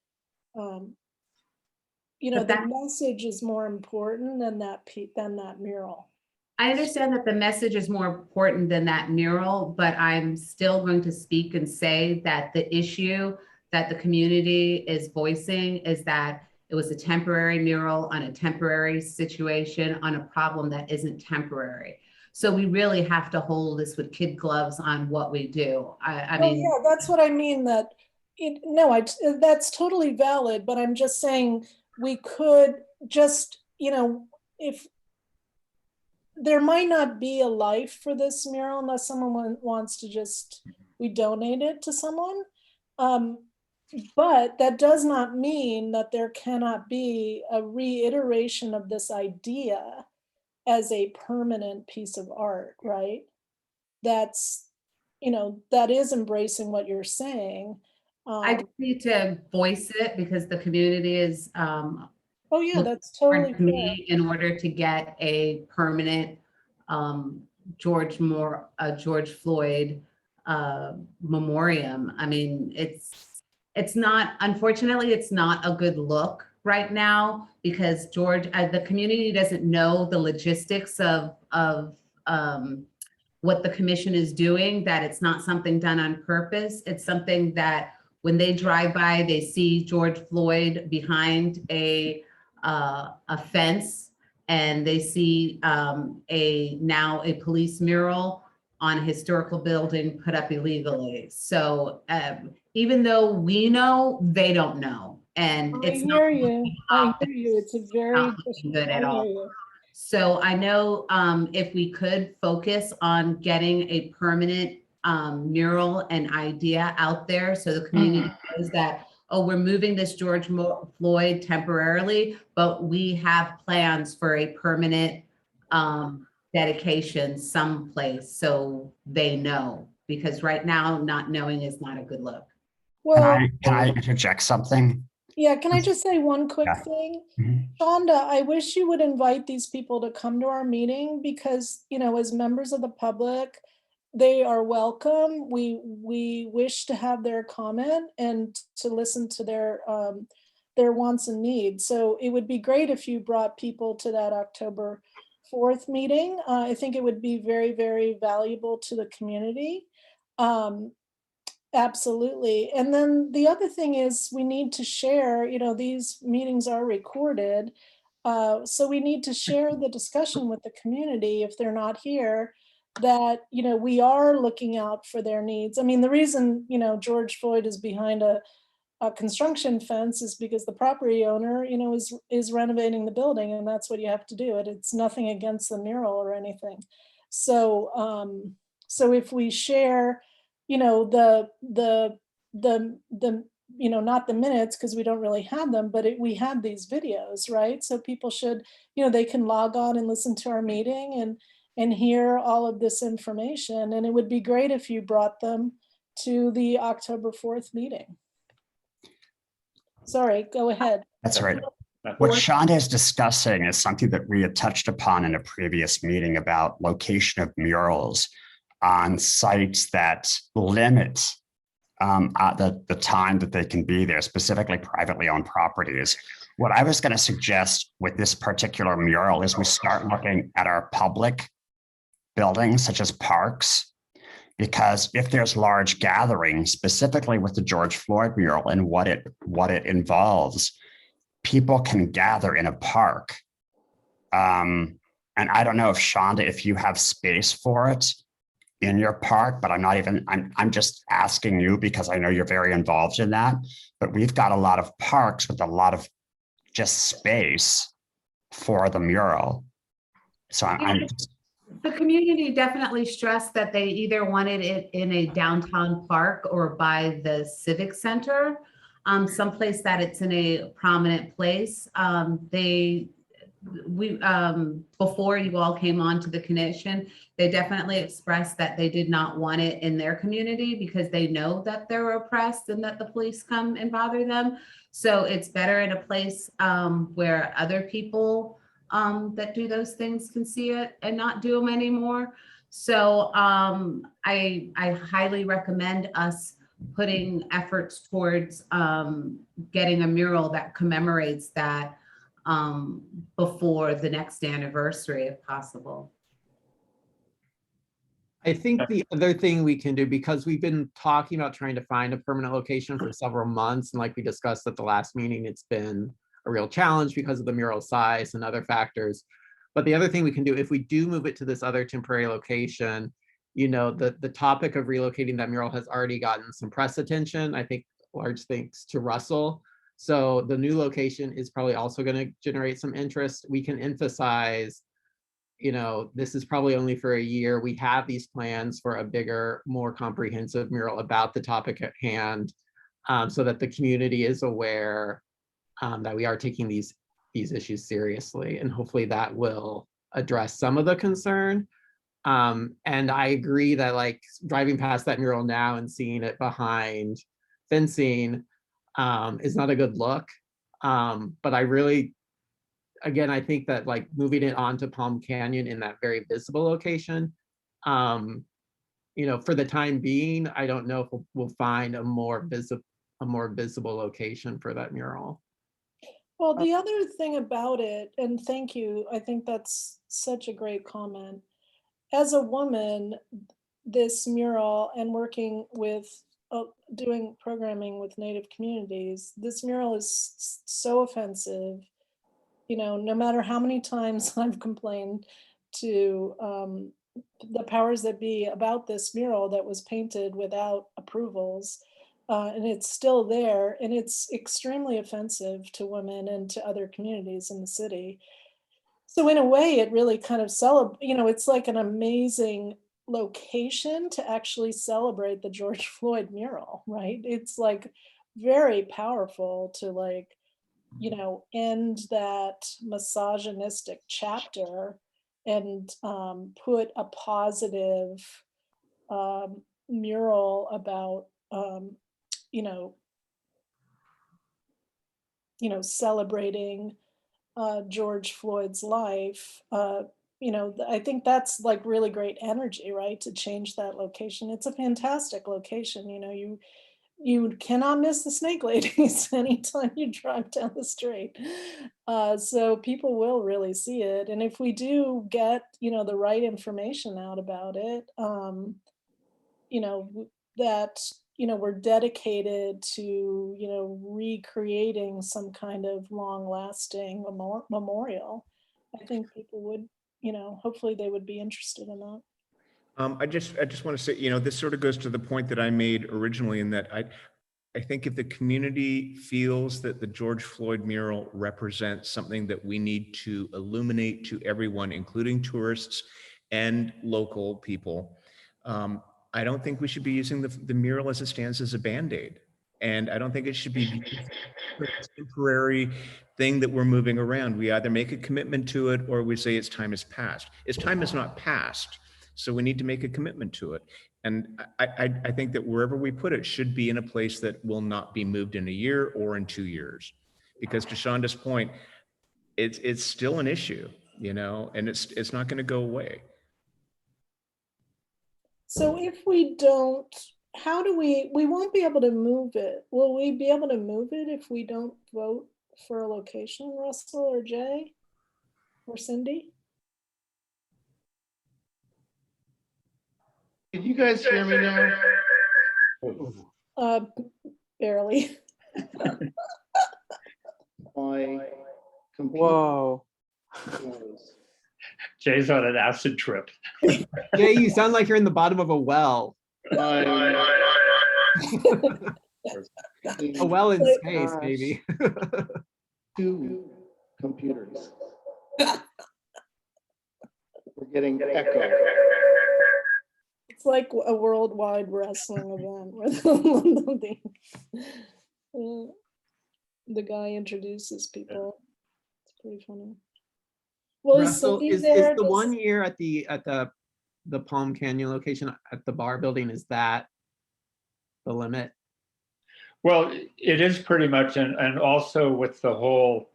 you know, But the that- message is more important than that mural. I understand that the message is more important than that mural, but I'm still going to speak and say that the issue that the community is voicing is that it was a temporary mural on a temporary situation on a problem that isn't temporary. So we really have to hold this with kid gloves on what we do. I mean, yeah, that's what I mean. That that's totally valid. But I'm just saying we could just, you know, if there might not be a life for this mural unless someone wants to just, we donate it to someone. But that does not mean that there cannot be a reiteration of this idea as a permanent piece of art, right? That's, you know, that is embracing what you're saying. I just need to voice it because the community is Oh yeah, that's totally to fair. me in order to get a permanent George Floyd memoriam. I mean, it's not, unfortunately, it's not a good look right now because the community doesn't know the logistics of what the commission is doing, that it's not something done on purpose. It's something that when they drive by, they see George Floyd behind a fence, and they see now a police mural on a historical building put up illegally. So even though we know, they don't know. And I hear you. It's a very good at all. So I know if we could focus on getting a permanent mural and idea out there so the community knows that, oh, we're moving this George Floyd temporarily, but we have plans for a permanent dedication someplace so they know, because right now not knowing is not a good look. Well, Can I interject something? yeah, can I just say one quick Yeah. thing? Mhm. Shonda, I wish you would invite these people to come to our meeting because, you know, as members of the public, they are welcome. We wish to have their comment and to listen to their wants and needs. So it would be great if you brought people to that October 4th meeting. I think it would be very, very valuable to the community. Absolutely. And then the other thing is we need to share, you know, these meetings are recorded. So we need to share the discussion with the community if they're not here, that, you know, we are looking out for their needs. I mean, the reason, you know, George Floyd is behind a construction fence is because the property owner, you know, is renovating the building, and that's what you have to do. It's nothing against the mural or anything. So, so if we share, you know, the you know, not the minutes because we don't really have them, but we have these videos, right? So people should, you know, they can log on and listen to our meeting and hear all of this information. And it would be great if you brought them to the October 4th meeting. Sorry, go ahead. That's right. What Shonda is discussing is something that we had touched upon in a previous meeting about location of murals on sites that limit the time that they can be there, specifically privately owned properties. What I was going to suggest with this particular mural is we start looking at our public buildings, such as parks, Because if there's large gatherings, specifically with the George Floyd mural and what it involves, people can gather in a park. And I don't know if Shonda, if you have space for it in your park, but I'm just asking you because I know you're very involved in that. But we've got a lot of parks with a lot of just space for the mural. So The community definitely stressed that they either wanted it in a downtown park or by the civic center, someplace that it's in a prominent place. Before you all came on to the commission, they definitely expressed that they did not want it in their community because they know that they're oppressed and that the police come and bother them. So it's better in a place where other people that do those things can see it and not do them anymore. So I highly recommend us putting efforts towards getting a mural that commemorates that before the next anniversary if possible. I think the other thing we can do, because we've been talking about trying to find a permanent location for several months, and like we discussed at the last meeting, it's been a real challenge because of the mural size and other factors. But the other thing we can do, if we do move it to this other temporary location, you know, the topic of relocating that mural has already gotten some press attention, I think large thanks to Russell. So the new location is probably also going to generate some interest. We can emphasize, you know, this is probably only for a year. We have these plans for a bigger, more comprehensive mural about the topic at hand, so that the community is aware that we are taking these issues seriously, and hopefully that will address some of the concern. And I agree that like driving past that mural now and seeing it behind fencing is not a good look. But I really, again, I think that like moving it onto Palm Canyon in that very visible location, you know, for the time being, I don't know if we'll find a more visible location for that mural. Well, the other thing about it, and thank you, I think that's such a great comment. As a woman, this mural and working with doing programming with Native communities, this mural is so offensive. You know, no matter how many times I've complained to the powers that be about this mural that was painted without approvals, and it's still there, and it's extremely offensive to women and to other communities in the city. So in a way, it really kind of you know, it's like an amazing location to actually celebrate the George Floyd mural, right? It's like very powerful to like, you know, end that misogynistic chapter and put a positive mural about, you know, celebrating George Floyd's life. You know, I think that's like really great energy, right? To change that location. It's a fantastic location. You know, you cannot miss the snake ladies anytime you drive down the street. So people will really see it. And if we do get, you know, the right information out about it, you know, that, you know, we're dedicated to, you know, recreating some kind of long lasting memorial, I think people would, you know, hopefully they would be interested in that. I just want to say, you know, this sort of goes to the point that I made originally in that I think if the community feels that the George Floyd mural represents something that we need to illuminate to everyone, including tourists and local people, I don't think we should be using the mural as it stands as a Band-Aid. And I don't think it should be a temporary thing that we're moving around. We either make a commitment to it or we say its time has passed. Its time has not passed. So we need to make a commitment to it. And I think that wherever we put it should be in a place that will not be moved in a year or in 2 years. Because to Shonda's point, it's still an issue, you know, and it's not going to go away. So if we don't, how do we won't be able to move it. Will we be able to move it if we don't vote for a location, Russell or Jay or Cindy? you guys hear me now? Barely. My computer. Whoa. Jay's on an acid trip. Jay, you sound like you're in the bottom of a well. My- A well in Oh, space, gosh. maybe. two computers. We're getting echo. It's like a worldwide wrestling event where the guy introduces people. It's pretty funny. Well, Russell, Cindy is there? the Does- 1 year at the Palm Canyon location at the bar building, is that the limit? Well, it is pretty much, and also with the whole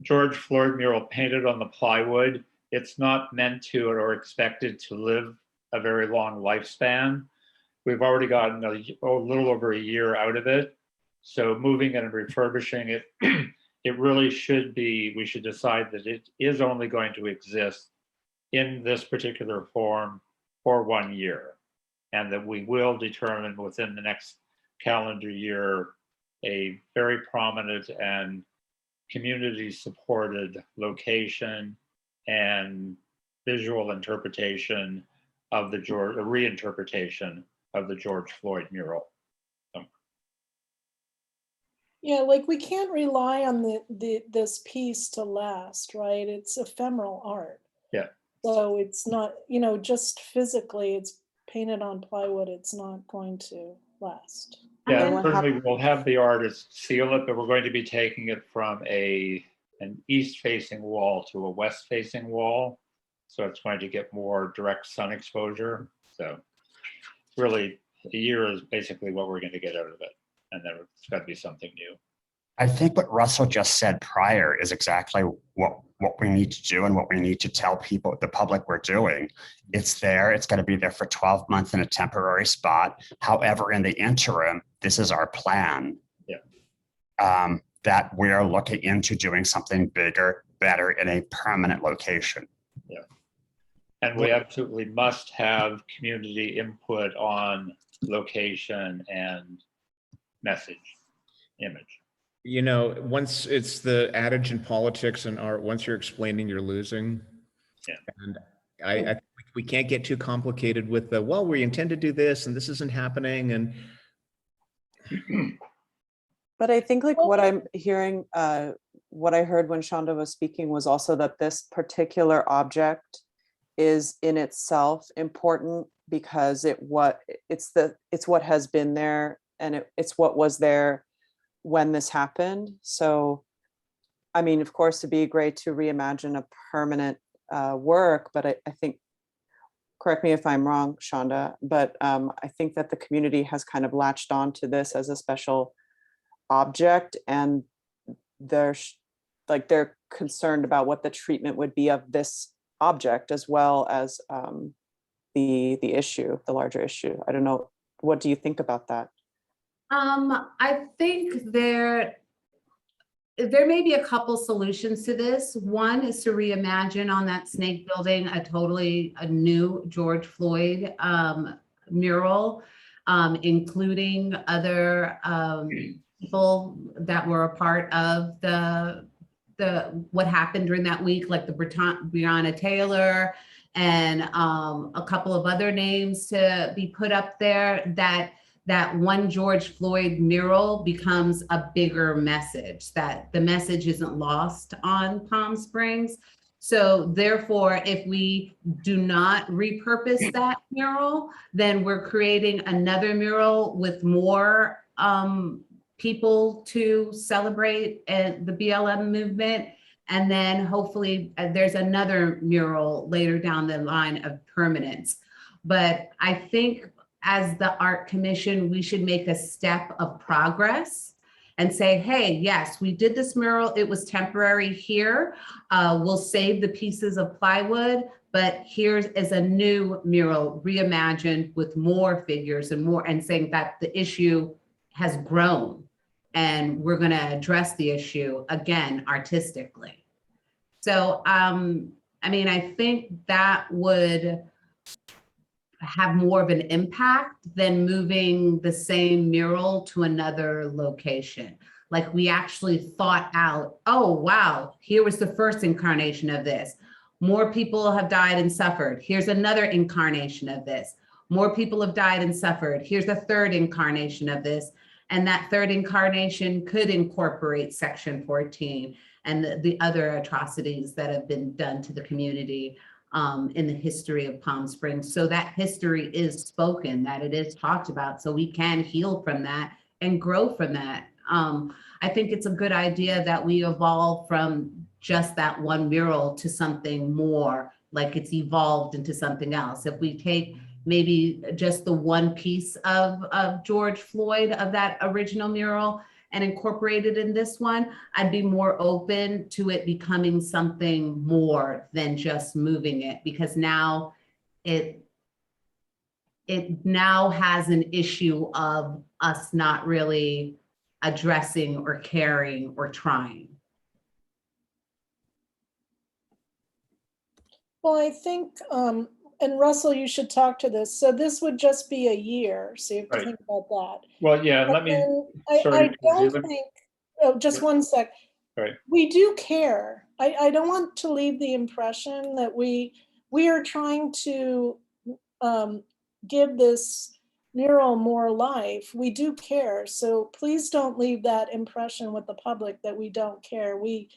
George Floyd mural painted on the plywood, it's not meant to or expected to live a very long lifespan. We've already gotten a little over a year out of it. So moving it and refurbishing it, it really should be, we should decide that it is only going to exist in this particular form for 1 year. And that we will determine within the next calendar year a very prominent and community supported location and visual interpretation of the reinterpretation of the George Floyd mural. Yeah, like we can't rely on this piece to last, right? It's ephemeral art. Yeah. So it's not, just physically, it's painted on plywood. It's not going to last. Yeah, And what certainly we'll have the artist seal it, but we're going to be taking it from an east-facing wall to a west-facing wall. So it's going to get more direct sun exposure. So really, a year is basically what we're going to get out of it. And then it's got to be something new. I think what Russell just said prior is exactly what we need to do and what we need to tell people, the public, we're doing. It's there. It's going to be there for 12 months in a temporary spot. However, in the interim, this is our plan. Yeah. That we're looking into doing something bigger, better in a permanent location. Yeah. And we absolutely must have community input on location and message, image. Once it's the adage in politics and art, once you're explaining, you're losing. Yeah. And I think we can't get too complicated with we intend to do this and this isn't happening. And But I think what I'm hearing, what I heard when Shonda was speaking was also that this particular object is in itself important because it's what has been there and it's what was there when this happened. So, I mean, of course, it'd be great to reimagine a permanent work, but I think, correct me if I'm wrong, Shonda, but I think that the community has kind of latched on to this as a special object, and they're concerned about what the treatment would be of this object as well as the larger issue. I don't know. What do you think about that? I think there may be a couple solutions to this. One is to reimagine on that snake building a new George Floyd mural, including other people that were a part of the what happened during that week, like the Breonna Taylor and a couple of other names to be put up there, that one George Floyd mural becomes a bigger message, that the message isn't lost on Palm Springs. So therefore, if we do not repurpose that mural, then we're creating another mural with more people to celebrate the BLM movement. And then hopefully there's another mural later down the line of permanence. But I think as the Art Commission, we should make a step of progress and say, hey, yes, we did this mural. It was temporary here. We'll save the pieces of plywood, but here's is a new mural reimagined with more figures and saying that the issue has grown and we're going to address the issue again artistically. So, I mean, I think that would have more of an impact than moving the same mural to another location. Like we actually thought out, oh, wow, here was the first incarnation of this. More people have died and suffered. Here's another incarnation of this. More people have died and suffered. Here's a third incarnation of this. And that third incarnation could incorporate Section 14 and the other atrocities that have been done to the community in the history of Palm Springs. So that history is spoken, that it is talked about, so we can heal from that and grow from that. I think it's a good idea that we evolve from just that one mural to something more, like it's evolved into something else. If we take maybe just the one piece of George Floyd, of that original mural, and incorporate it in this one, I'd be more open to it becoming something more than just moving it, because now it now has an issue of us not really addressing or caring or trying. Well, I think, and Russell, you should talk to this. So this would just be a year, so you have to Right. think about that. Well, yeah, And let me, then sorry, I don't Zealand. think, oh, just one sec. Right. We do care. I don't want to leave the impression that we are trying to give this mural more life. We do care. So please don't leave that impression with the public that we don't care. We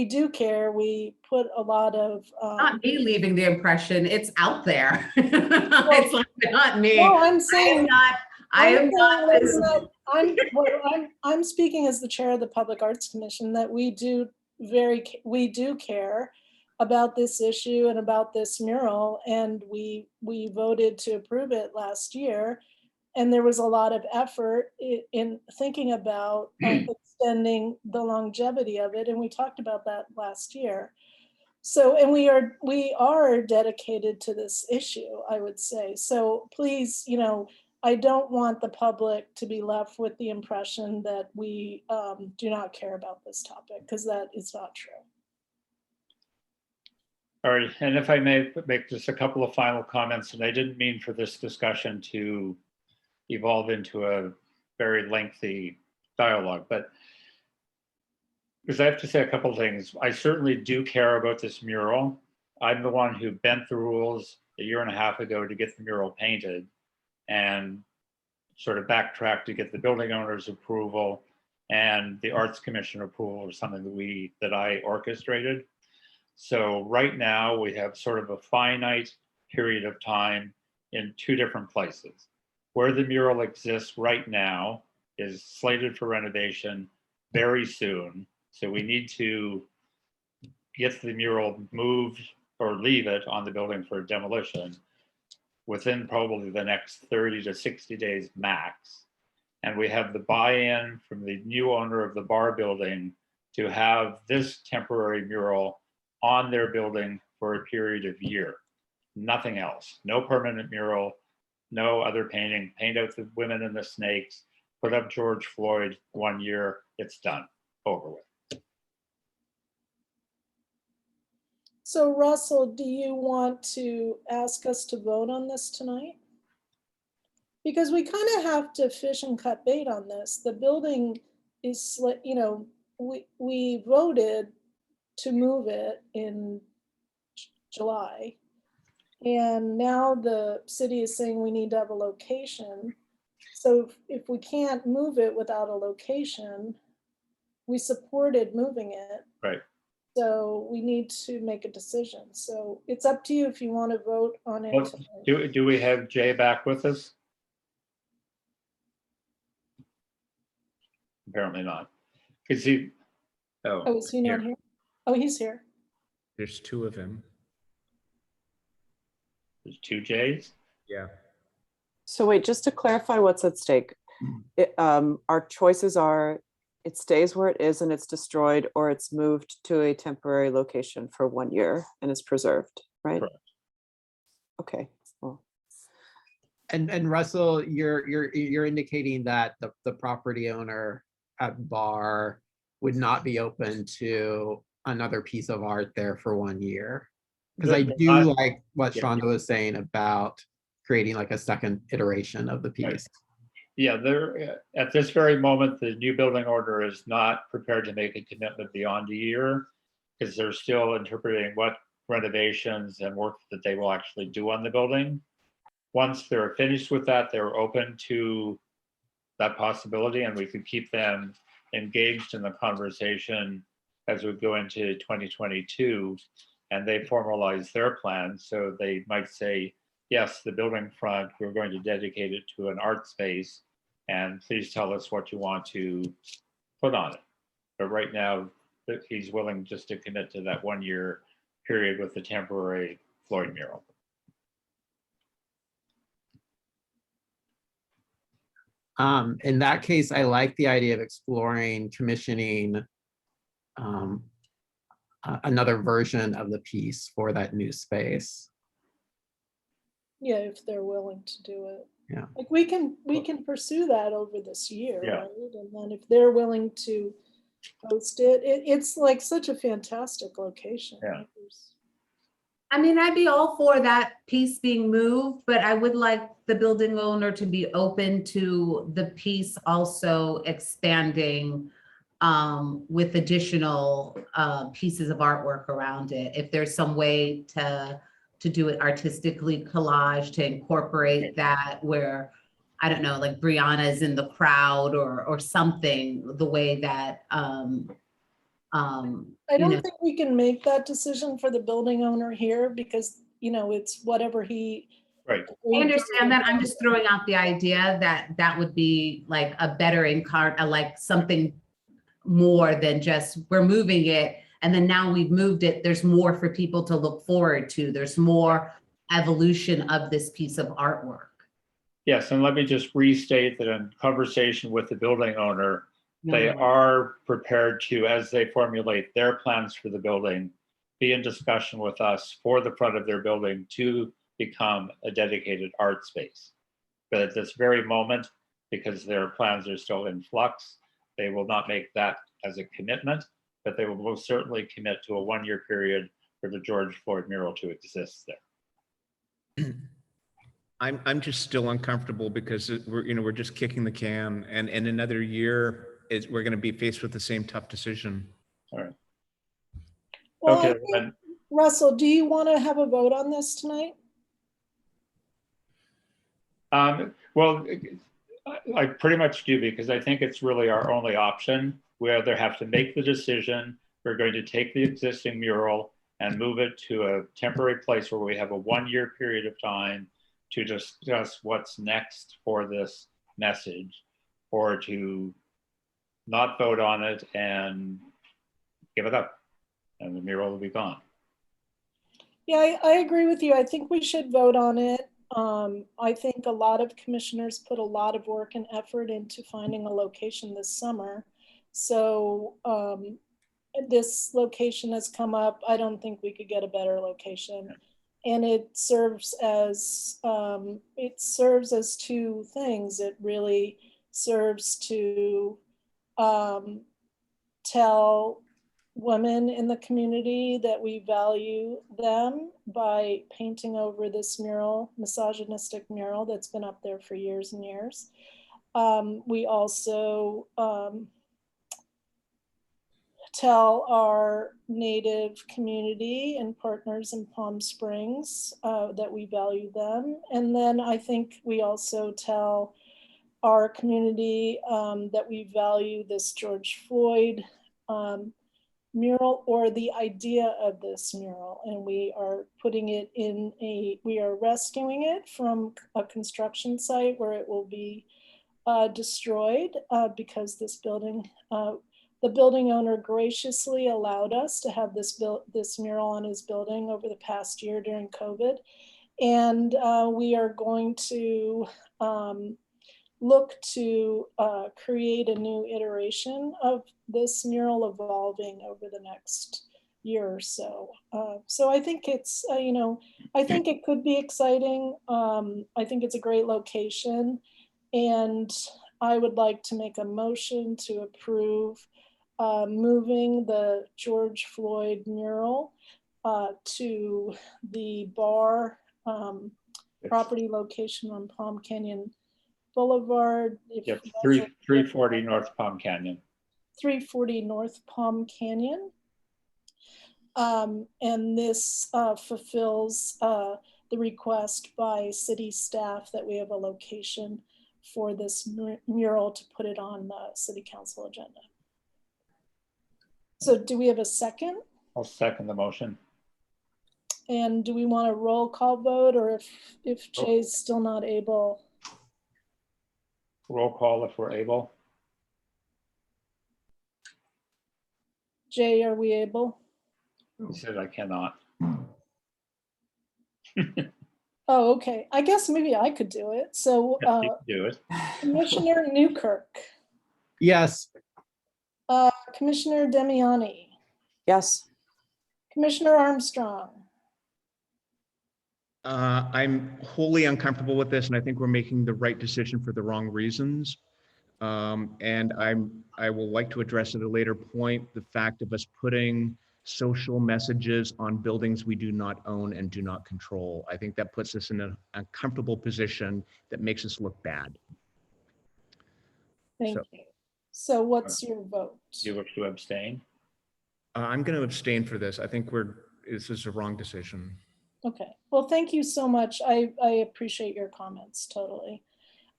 do care. We put a lot of. Not me leaving the impression, it's out there. It's like not me. No, I'm saying. I'm speaking as the chair of the Public Arts Commission, that we do care about this issue and about this mural, and we voted to approve it last year, and there was a lot of effort in thinking about extending the longevity of it, and we talked about that last year. So, and we are dedicated to this issue, I would say. So please, I don't want the public to be left with the impression that we do not care about this topic, because that is not true. All right, and if I may make just a couple of final comments, and I didn't mean for this discussion to evolve into a very lengthy dialogue, but because I have to say a couple of things. I certainly do care about this mural. I'm the one who bent the rules a year and a half ago to get the mural painted, and sort of backtracked to get the building owner's approval and the Arts Commission approval, or something that I orchestrated. So right now we have sort of a finite period of time in two different places. Where the mural exists right now is slated for renovation very soon. So we need to get the mural moved or leave it on the building for demolition within probably the next 30 to 60 days max. And we have the buy-in from the new owner of the bar building to have this temporary mural on their building for a period of year. Nothing else. No permanent mural, no other painting. Paint out the women and the snakes, put up George Floyd 1 year, it's done, over with. So Russell, do you want to ask us to vote on this tonight? Because we kind of have to fish and cut bait on this. The building is, we voted to move it in July. And now the city is saying we need to have a location. So if we can't move it without a location, we supported moving it. Right. So we need to make a decision. So it's up to you if you want to vote on it. Well, do we have Jay back with us? Apparently not. Is he? Oh, is he not here? Oh, he's here. There's two of him. There's two Jays? Yeah. So wait, just to clarify what's at stake, our choices are it stays where it is and it's destroyed, or it's moved to a temporary location for 1 year and is preserved, right? Correct. Okay. Well, And Russell, you're indicating that the property owner at bar would not be open to another piece of art there for 1 year. Because I do like what Yeah. Shonda was saying about creating like a second iteration of the Right. piece. Yeah, there, at this very moment, the new building order is not prepared to make a commitment beyond a year because they're still interpreting what renovations and work that they will actually do on the building. Once they're finished with that, they're open to that possibility, and we could keep them engaged in the conversation as we go into 2022 and they formalize their plans. So they might say, yes, the building front, we're going to dedicate it to an art space, and please tell us what you want to put on it. But right now, he's willing just to commit to that 1 year period with the temporary Floyd mural. In that case, I like the idea of exploring commissioning another version of the piece for that new space. Yeah, if they're willing to do it. Yeah. Like we can pursue that over this year, Yeah. right? And then if they're willing to host it, it's like such a fantastic location. Yeah. I mean, I'd be all for that piece being moved, but I would like the building owner to be open to the piece also expanding with additional pieces of artwork around it. If there's some way to do it artistically collage, to incorporate that where, I don't know, like Brianna's in the crowd or something, the way that I don't think we can make that decision for the building owner here because, it's whatever he. Right. I understand that. I'm just throwing out the idea that that would be like a better like something more than just we're moving it and then now we've moved it. There's more for people to look forward to. There's more evolution of this piece of artwork. Yes, and let me just restate that in conversation with the building owner, they are prepared to, as they formulate their plans for the building, be in discussion with us for the front of their building to become a dedicated art space. But at this very moment, because their plans are still in flux, they will not make that as a commitment, but they will most certainly commit to a 1 year period for the George Floyd mural to exist there. I'm just still uncomfortable because we're just kicking the can, and in another year we're going to be faced with the same tough decision. All right. Well, Okay. I think, Russell, do you want to have a vote on this tonight? Well, I pretty much do, because I think it's really our only option. We either have to make the decision, we're going to take the existing mural and move it to a temporary place where we have a 1 year period of time to discuss what's next for this message, or to not vote on it and give it up and the mural will be gone. Yeah, I agree with you. I think we should vote on it. I think a lot of commissioners put a lot of work and effort into finding a location this summer. So this location has come up. I don't think we could get a better location. And it serves as two things. It really serves to tell women in the community that we value them by painting over this mural, misogynistic mural that's been up there for years and years. We also tell our Native community and partners in Palm Springs that we value them. And then I think we also tell our community that we value this George Floyd mural, or the idea of this mural, and we are putting it in we are rescuing it from a construction site where it will be destroyed because this building, the building owner graciously allowed us to have this mural on his building over the past year during COVID. And we are going to look to create a new iteration of this mural evolving over the next year or so. So I think it's, I think it could be exciting. I think it's a great location. And I would like to make a motion to approve moving the George Floyd mural to the bar property location on Palm Canyon Boulevard. If Yep, you guys are- 340 North Palm Canyon. 340 North Palm Canyon. And this fulfills the request by city staff that we have a location for this mural to put it on the city council agenda. So do we have a second? I'll second the motion. And do we want a roll call vote, or if Jay's still not able? Roll call if we're able. Jay, are we able? He said I cannot. Oh, okay. I guess maybe I could do it. So Yes, you can do it. Commissioner Newkirk, Yes, Commissioner Demiani, Yes, Commissioner Armstrong, I'm wholly uncomfortable with this, and I think we're making the right decision for the wrong reasons. And I will like to address at a later point the fact of us putting social messages on buildings we do not own and do not control. I think that puts us in an uncomfortable position that makes us look bad. thank So- you. So what's your vote? You wish to abstain? I'm going to abstain for this. I think this is a wrong decision. Okay, well, thank you so much. I appreciate your comments totally.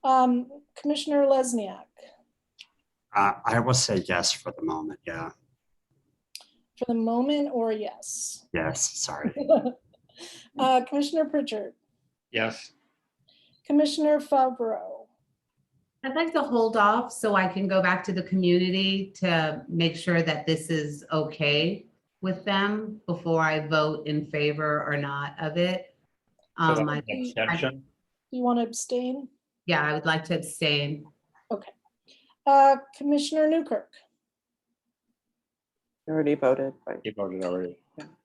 Commissioner Lesniak, I will say yes for the moment. Yeah. for the moment, or yes? Yes. Sorry. Commissioner Pritchard, Yes. Commissioner Favreau, I'd like to hold off so I can go back to the community to make sure that this is okay with them before I vote in favor or not of it. So that's I- an abstention. you want to abstain? Yeah, I would like to abstain. Commissioner Newkirk. you already voted, right? You voted already.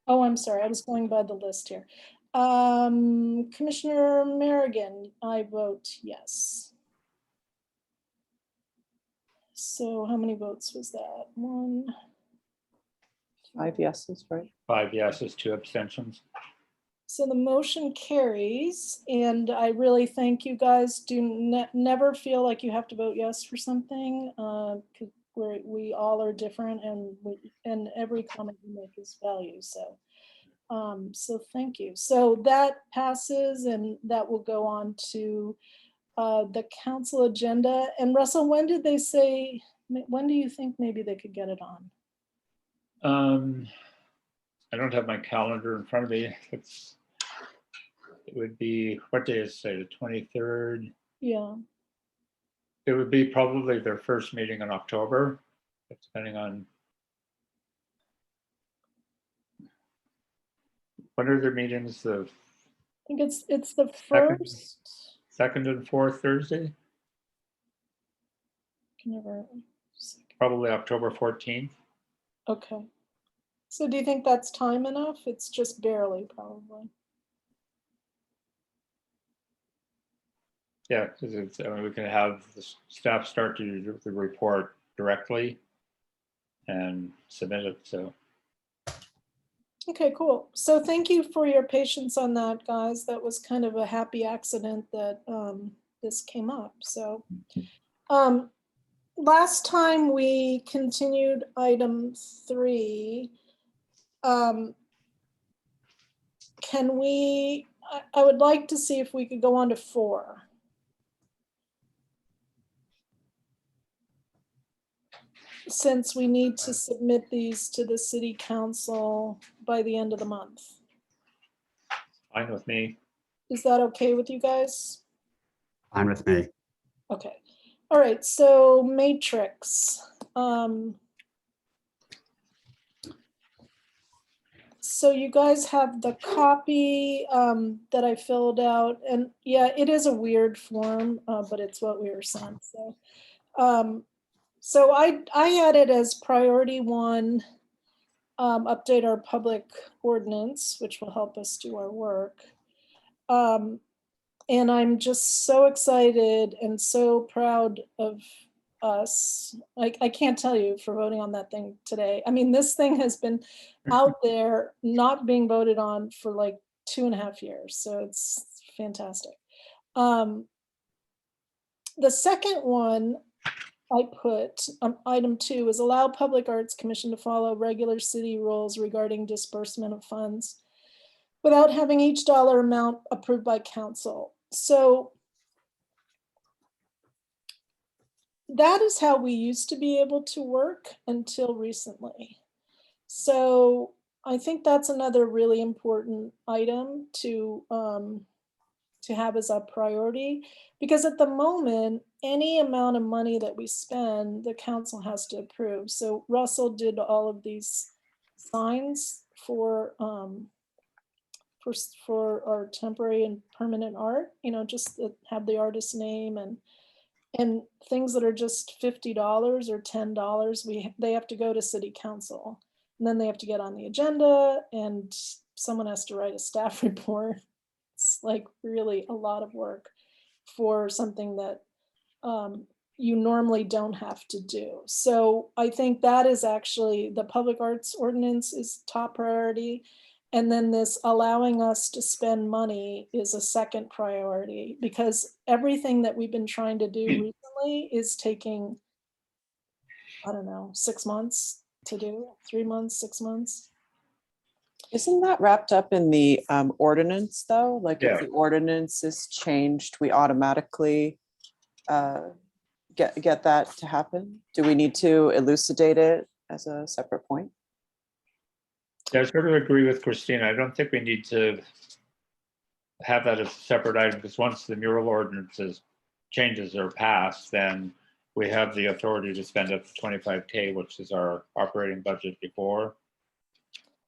Oh, I'm sorry, I was going by the list here. Commissioner Merrigan, I vote yes. So how many votes was that? 1. 5 yeses, right? 5 yeses, 2 abstentions. So the motion carries, and I really thank you guys. Do never feel like you have to vote yes for something, because we all are different, and every comment you make is value. So, so thank you. So that passes, and that will go on to the council agenda. And Russell, when did they say? When do you think maybe they could get it on? I don't have my calendar in front of me. It would be, what day is it, the 23rd? Yeah. It would be probably their first meeting in October, depending on. When are their meetings? The I think it's the first. second and fourth Thursday? Can never. Probably October 14th. Okay. So do you think that's time enough? It's just barely, probably. Yeah, because we can have the staff start to do the report directly and submit it. So Okay, cool. So thank you for your patience on that, guys. That was kind of a happy accident that this came up. So last time we continued item 3. Can we, I would like to see if we could go on to 4. Since we need to submit these to the city council by the end of the month. fine with me. Is that okay with you guys? Fine with me. Okay. All right, so matrix. So you guys have the copy that I filled out, and yeah, it is a weird form, but it's what we were sent. So I had it as priority 1, update our public ordinance, which will help us do our work. And I'm just so excited and so proud of us. I can't tell you, for voting on that thing today. I mean, this thing has been out there not being voted on for like 2.5 years. So it's fantastic. The second one I put, item 2 is allow Public Arts Commission to follow regular city rules regarding disbursement of funds without having each dollar amount approved by council. So that is how we used to be able to work until recently. So I think that's another really important item to have as a priority, because at the moment, any amount of money that we spend, the council has to approve. So Russell did all of these signs for our temporary and permanent art, just that have the artist's name, and things that are just $50 or $10, they have to go to city council. And then they have to get on the agenda, and someone has to write a staff report. It's like really a lot of work for something that you normally don't have to do. So I think that is actually, the public arts ordinance is top priority. And then this allowing us to spend money is a second priority, because everything that we've been trying to do recently is taking, I don't know, 6 months to do, 3 months, 6 months. Isn't that wrapped up in the ordinance though? Like Yeah. if the ordinance is changed, we automatically get that to happen? Do we need to elucidate it as a separate point? Yeah, I sort of agree with Christina. I don't think we need to have that as a separate item, because once the mural ordinances changes are passed, then we have the authority to spend up to 25K, which is our operating budget before.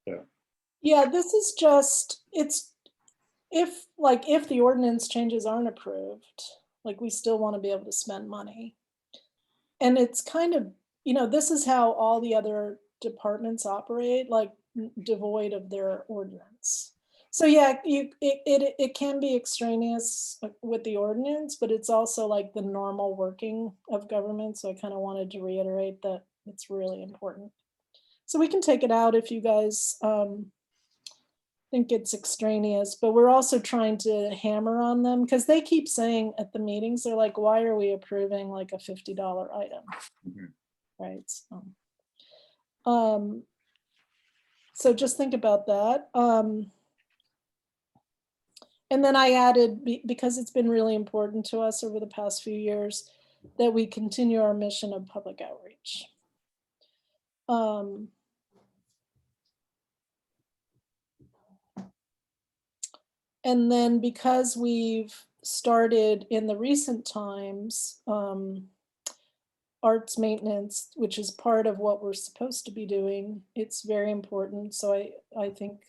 So. Yeah, this is just, it's, if the ordinance changes aren't approved, like we still want to be able to spend money. And it's kind of, this is how all the other departments operate, like devoid of their ordinance. So yeah, it can be extraneous with the ordinance, but it's also like the normal working of government. So I kind of wanted to reiterate that it's really important. So we can take it out if you guys think it's extraneous, but we're also trying to hammer on them, because they keep saying at the meetings, they're like, why are we approving like a $50 item? Right. So just think about that. And then I added, because it's been really important to us over the past few years, that we continue our mission of public outreach. And then because we've started in the recent times, arts maintenance, which is part of what we're supposed to be doing, it's very important. So I think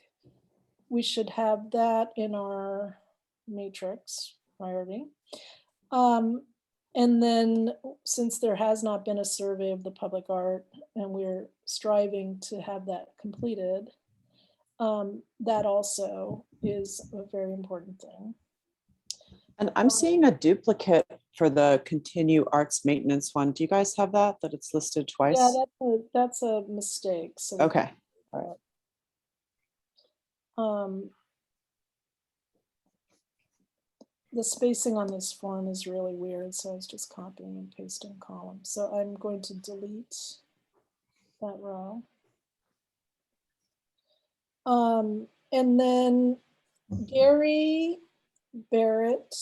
we should have that in our matrix priority. And then since there has not been a survey of the public art, and we're striving to have that completed, that also is a very important thing. And I'm seeing a duplicate for the continue arts maintenance one. Do you guys have that it's listed twice? Yeah, that's a mistake. So Okay. All right. The spacing on this form is really weird, so I was just copying and pasting columns. So I'm going to delete that row. And then Gary and Barrett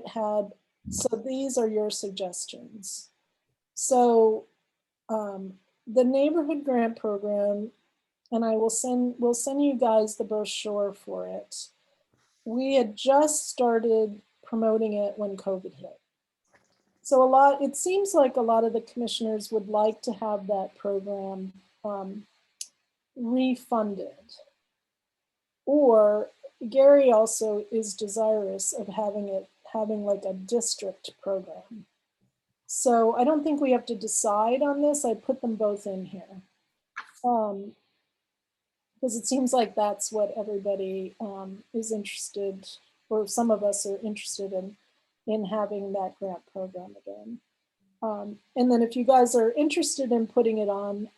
had, so these are your suggestions. So the neighborhood grant program, and we'll send you guys the brochure for it. We had just started promoting it when COVID hit. So it seems like a lot of the commissioners would like to have that program refunded. Or Gary also is desirous of having like a district program. So I don't think we have to decide on this. I put them both in here. Because it seems like that's what everybody is interested, or some of us are interested in having that grant program again. And then if you guys are interested in putting it on,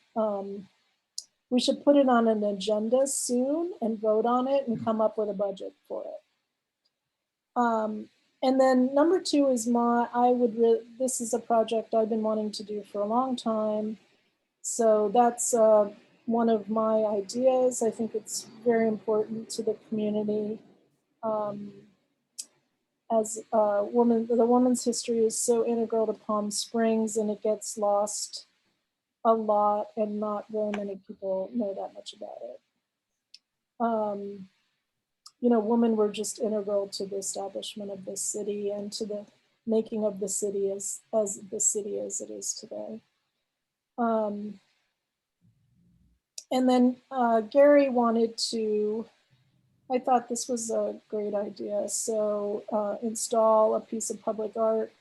we should put it on an agenda soon and vote on it and come up with a budget for it. And then number 2 is this is a project I've been wanting to do for a long time. So that's one of my ideas. I think it's very important to the community. As a woman, the woman's history is so integral to Palm Springs, and it gets lost a lot, and not very many people know that much about it. You know, women were just integral to the establishment of this city and to the making of the city as the city as it is today. And then Gary wanted to, I thought this was a great idea. So install a piece of public art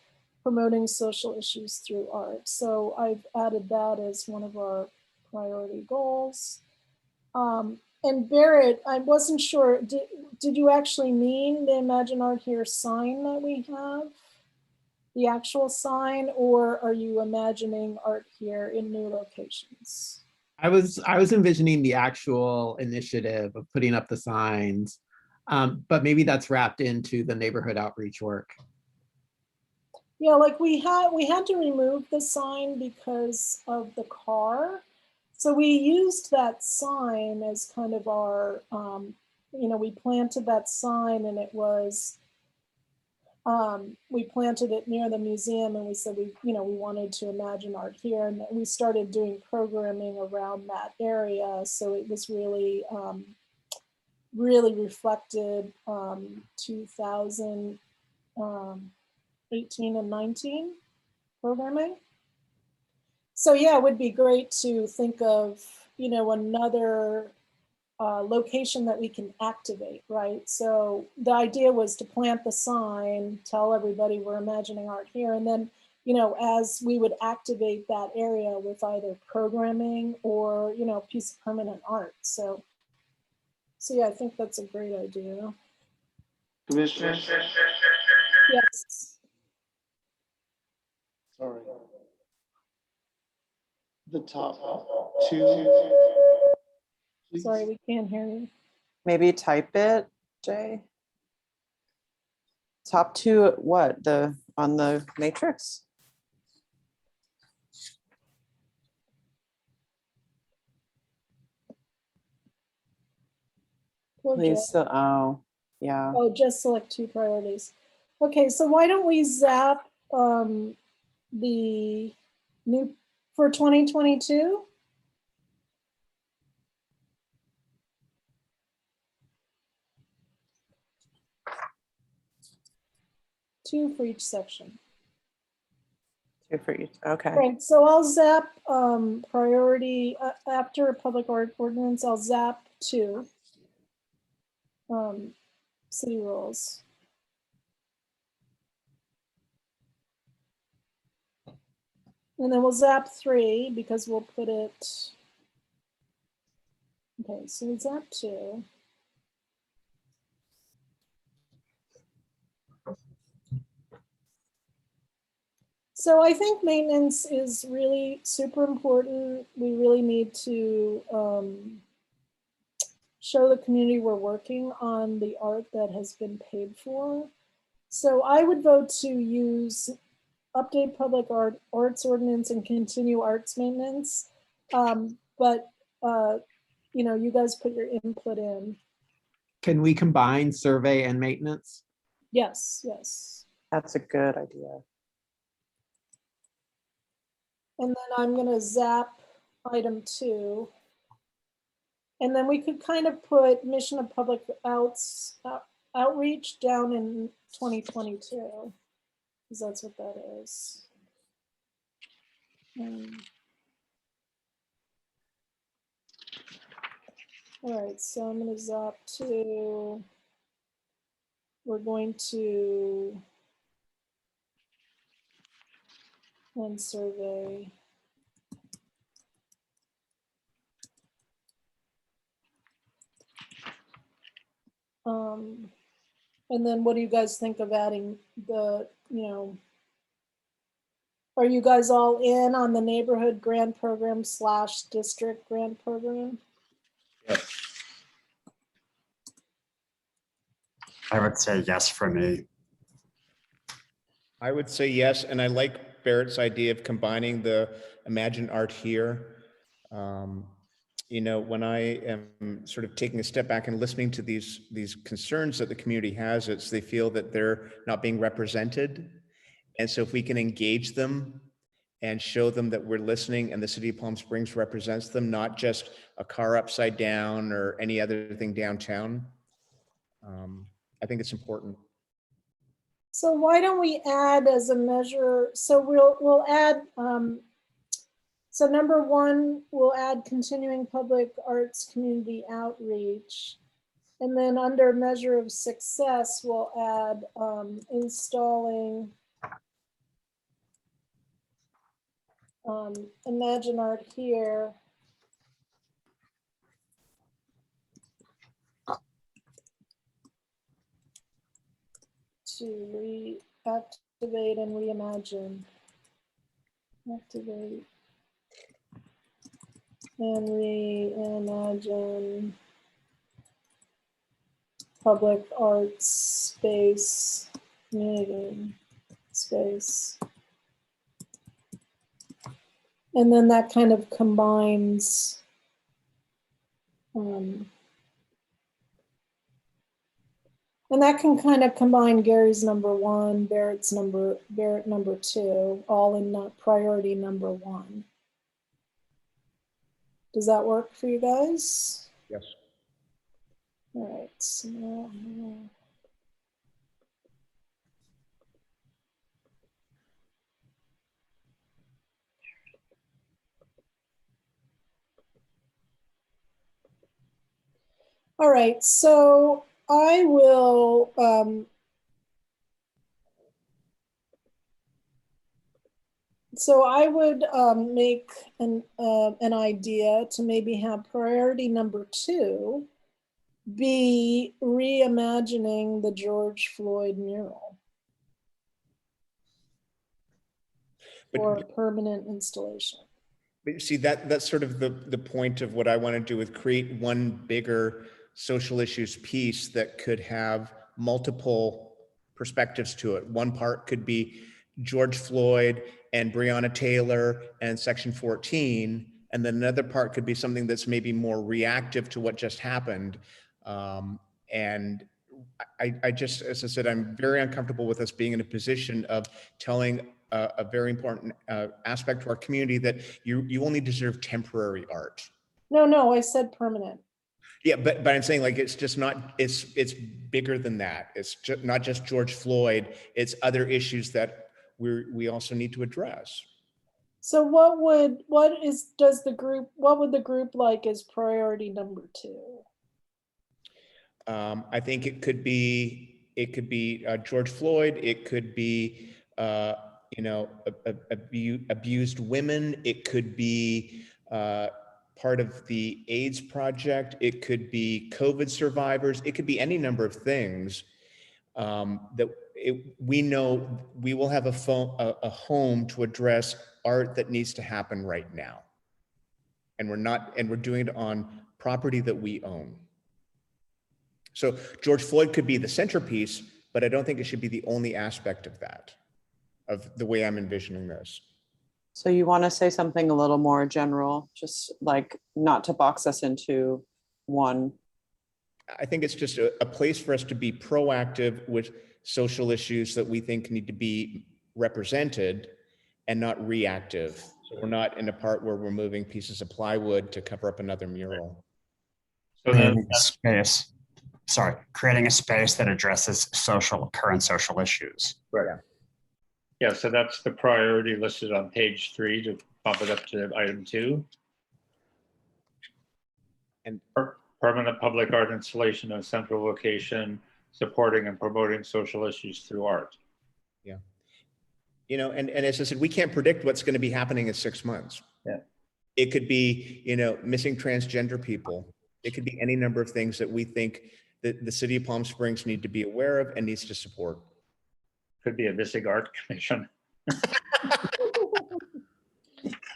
promoting social issues through art. So I've added that as one of our priority goals. And Barrett, I wasn't sure, did you actually mean the Imagine Art Here sign that we have? The actual sign, or are you imagining art here in new locations? I was envisioning the actual initiative of putting up the signs, but maybe that's wrapped into the neighborhood outreach work. Yeah, like we had to remove the sign because of the car. So we used that sign as kind of our, you know, we planted that sign, and it was, we planted it near the museum, and we said we wanted to imagine art here, and we started doing programming around that area. So it was really, really reflected 2018 and 19 programming. So yeah, it would be great to think of, you know, another location that we can activate, right? So the idea was to plant the sign, tell everybody we're imagining art here, and then, you know, as we would activate that area with either programming or, you know, a piece of permanent art. So yeah, I think that's a great idea. Commissioner? Yes. Sorry. The top 2. Please. Sorry, we can't hear you. Maybe type it, Jay. Top 2, what, on the matrix? Poor Jay. Oh, yeah. Oh, just select 2 priorities. Okay, so why don't we zap the new for 2022? Two for each section. 2 for each, okay. Right, so I'll zap priority after a public art ordinance, I'll zap 2 city rules. And then we'll zap 3 because we'll put it, okay, so we zap 2. So I think maintenance is really super important. We really need to show the community we're working on the art that has been paid for. So I would vote to use update public arts ordinance and continue arts maintenance. But you know, you guys put your input in. Can we combine survey and maintenance? Yes, yes. That's a good idea. And then I'm gonna zap item 2. And then we could kind of put mission of public outreach down in 2022, because that's what that is. All right, so I'm gonna zap 2. We're going to and survey. And then what do you guys think of adding the, you know, Are you guys all in on the neighborhood grant program / district grant program? I would say yes for me. I would say yes, and I like Barrett's idea of combining the Imagine Art here. You know, when I am sort of taking a step back and listening to these concerns that the community has, it's they feel that they're not being represented. And so if we can engage them and show them that we're listening and the city of Palm Springs represents them, not just a car upside down or any other thing downtown, I think it's important. So why don't we add as a measure, so we'll add, so number 1, we'll add continuing public arts community outreach. And then under measure of success, we'll add installing Imagine Art here. To reactivate and reimagine. Activate and reimagine public arts space, community space. And then that kind of combines and that can kind of combine Gary's number 1, Barrett number 2, all in priority number 1. Does that work for you guys? Yes. All right. So, all right. So I will so I would make an idea to maybe have priority number 2 be reimagining the George Floyd mural for a permanent installation. But you see, that's sort of the point of what I want to do with create one bigger social issues piece that could have multiple perspectives to it. One part could be George Floyd and Breonna Taylor and Section 14. And then another part could be something that's maybe more reactive to what just happened. And I just, as I said, I'm very uncomfortable with us being in a position of telling a very important aspect to our community that you only deserve temporary art. No, I said permanent. Yeah, but I'm saying like it's just not, it's bigger than that. It's just not just George Floyd. It's other issues that we also need to address. So what would the group like as priority number 2? I think it could be George Floyd. It could be abused women. It could be part of the AIDS project. It could be COVID survivors. It could be any number of things we know we will have a home to address art that needs to happen right now. And we're doing it on property that we own. So George Floyd could be the centerpiece, but I don't think it should be the only aspect of that, of the way I'm envisioning this. So you want to say something a little more general, just like not to box us into one? I think it's just a place for us to be proactive with social issues that we think need to be represented and not reactive. So we're not in a part where we're moving pieces of plywood to cover up another mural. So then, creating a space that addresses current social issues. Right. yeah, so that's the priority listed on page 3 to bump it up to item 2. And permanent public art installation in a central location, supporting and promoting social issues through art. Yeah. You know, and as I said, we can't predict what's going to be happening in 6 months. Yeah. It could be, missing transgender people. It could be any number of things that we think that the city of Palm Springs need to be aware of and needs to support. Could be a missing art commission.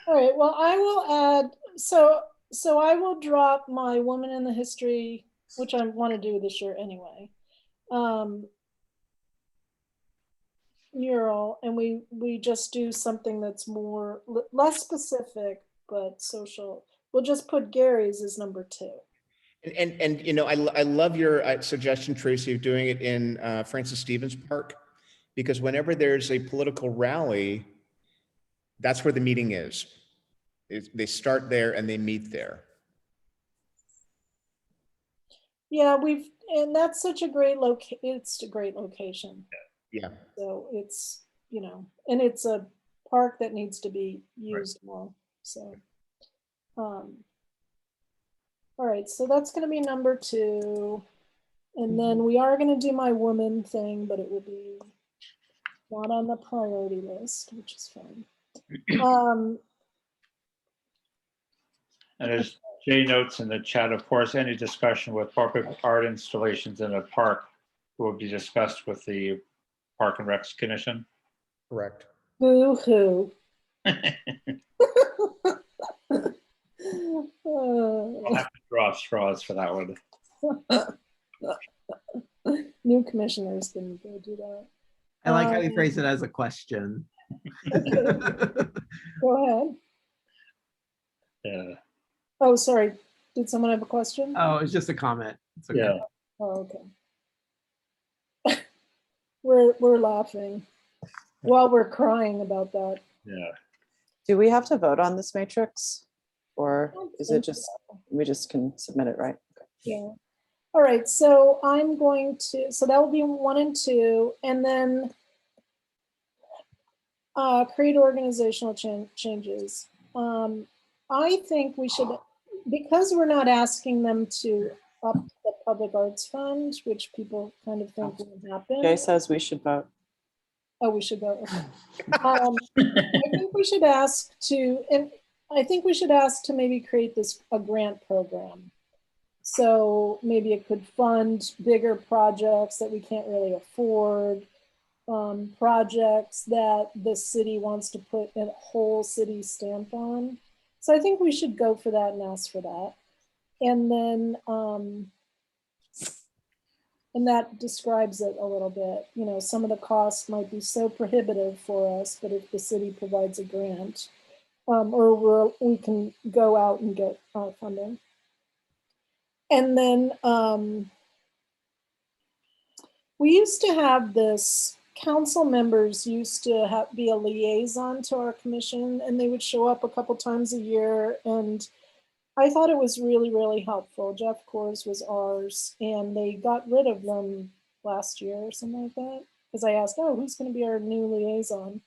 All right, well, I will add, so I will drop my Woman in the History, which I want to do this year anyway. Mural, and we just do something that's more, less specific, but social. We'll just put Gary's as number 2. And you know, I love your suggestion, Tracy, of doing it in Francis Stevens Park, because whenever there's a political rally, that's where the meeting is. They start there and they meet there. Yeah, and that's such a great it's a great location. Yeah. So it's, you know, and it's a park that needs to be used more. So, all right, so that's going to be number 2. And then we are going to do my woman thing, but it will be not on the priority list, which is fine. And as Jay notes in the chat, of course, any discussion with public art installations in a park will be discussed with the Park and Recs Commission. Correct. Boo-hoo. I'll have to draw straws for that one. New commissioners can go do that. I like how you phrase it as a question. Go ahead. Yeah. Oh, sorry. Did someone have a question? Oh, it's just a comment. It's okay. Yeah. Oh, okay. We're laughing while we're crying about that. Yeah. Do we have to vote on this matrix? Or is it just, so. we just can submit it, right? Okay. Yeah. All right, so I'm going to, so that will be 1 and 2, and then create organizational changes. I think we should, because we're not asking them to up the public arts fund, which people kind of think will happen. Jay says we should vote. Oh, we should vote. Okay. I think we should ask to, and I think we should ask to maybe create a grant program. So maybe it could fund bigger projects that we can't really afford, projects that the city wants to put a whole city stamp on. So I think we should go for that and ask for that. And then, and that describes it a little bit. You know, some of the costs might be so prohibitive for us, but if the city provides a grant, or we can go out and get funding. And then we used to have this, council members used to be a liaison to our commission, and they would show up a couple times a year. And I thought it was really, really helpful. Jeff Coors was ours, and they got rid of them last year or something like that. Because I asked, oh, who's going to be our new liaison?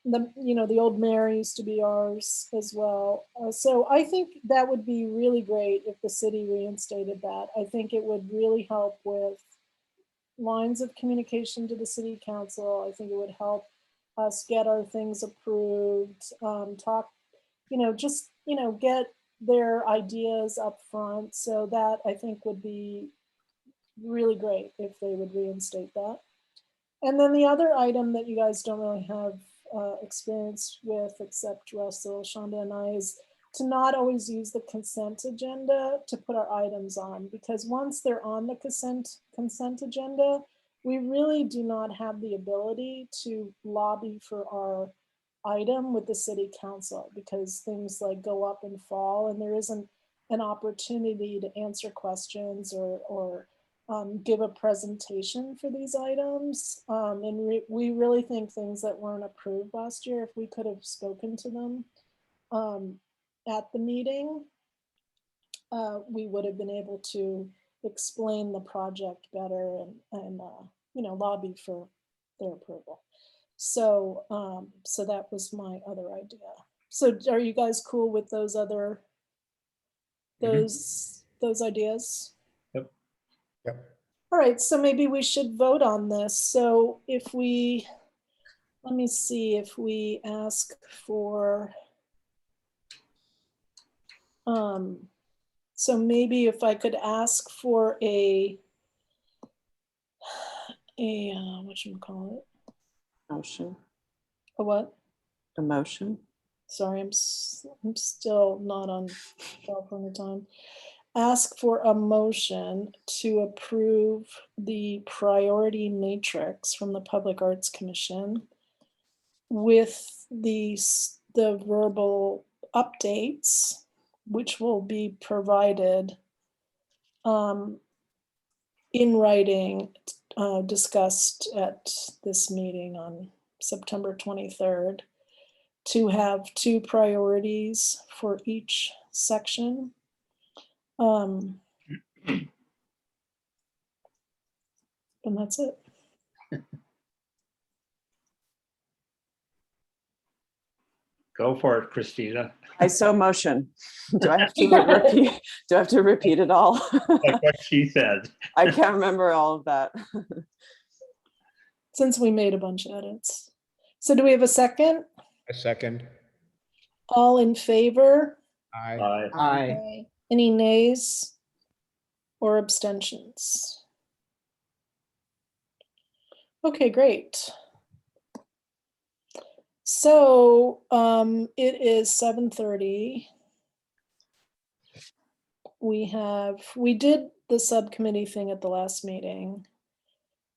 The old mayor used to be ours as well. So I think that would be really great if the city reinstated that. I think it would really help with lines of communication to the city council. I think it would help us get our things approved, get their ideas up front. So that I think would be really great if they would reinstate that. And then the other item that you guys don't really have experience with, except Russell, Shonda, and I, is to not always use the consent agenda to put our items on, because once they're on the consent agenda, we really do not have the ability to lobby for our item with the city council, because things like go up and fall, and there isn't an opportunity to answer questions or give a presentation for these items. And we really think things that weren't approved last year, if we could have spoken to them at the meeting, we would have been able to explain the project better and lobby for their approval. So that was my other idea. So are you guys cool with those other, those ideas? Yep. Yep. All right, so maybe we should vote on this. So if we, let me see, if we ask for, so maybe if I could ask for whatchamacallit? Motion. A what? A motion. sorry, I'm still not on California time. Ask for a motion to approve the priority matrix from the Public Arts Commission with the verbal updates, which will be provided in writing, discussed at this meeting on September 23rd, to have 2 priorities for each section. And that's it. Go for it, Christina. I so motion. Do I have to repeat? Do I have to repeat it all? Like what she said. I can't remember all of that. Since we made a bunch of edits. So do we have a second? A second. All in favor? Aye. Aye. Any nays or abstentions? Okay, great. So it is 7:30. We did the subcommittee thing at the last meeting.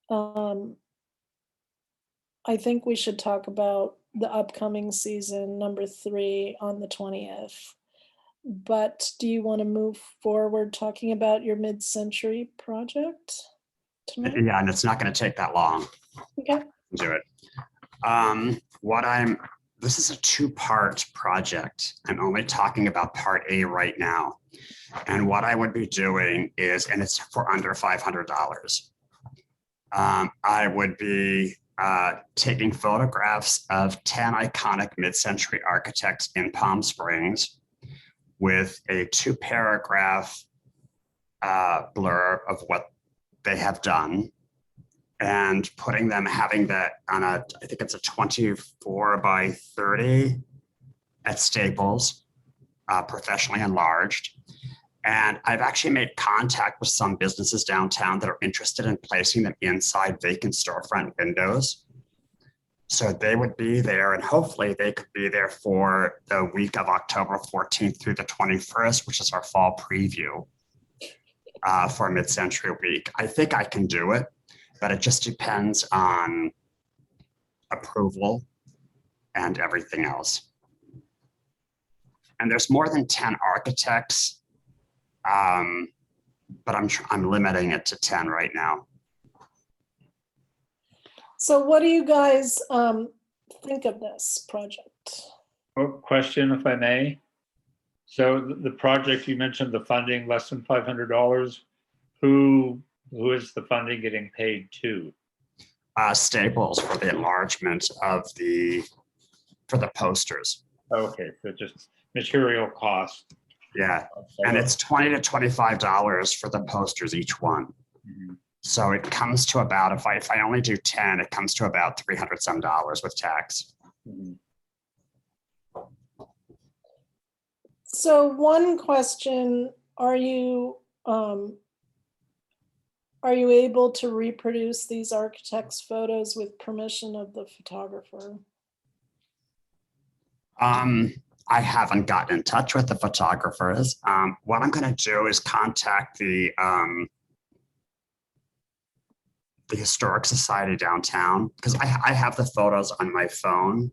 I think we should talk about the upcoming season, number 3, on the 20th. But do you want to move forward talking about your mid-century project tonight? Yeah, and it's not going to take that long. Okay. Do it. This is a 2-part project. I'm only talking about part A right now. And what I would be doing is, and it's for under $500. I would be taking photographs of 10 iconic mid-century architects in Palm Springs with a 2-paragraph blurb of what they have done, and putting them, having that on I think it's a 24 by 30 at Staples, professionally enlarged. And I've actually made contact with some businesses downtown that are interested in placing them inside vacant storefront windows. So they would be there, and hopefully they could be there for the week of October 14th through the 21st, which is our fall preview for Mid-Century Week. I think I can do it, but it just depends on approval and everything else. And there's more than 10 architects, but I'm limiting it to 10 right now. So what do you guys think of this project? Question, if I may. So the project, you mentioned the funding, less than $500. Who is the funding getting paid to? Staples for the enlargement of for the posters. Okay, so just material cost. Yeah, and it's $20 to $25 for the posters each one. Mhm. So it comes to about, if I only do 10, it comes to about $300 some with tax. Mhm. So one question, are you able to reproduce these architects' photos with permission of the photographer? I haven't gotten in touch with the photographers. What I'm going to do is contact the Historic Society downtown, because I have the photos on my phone,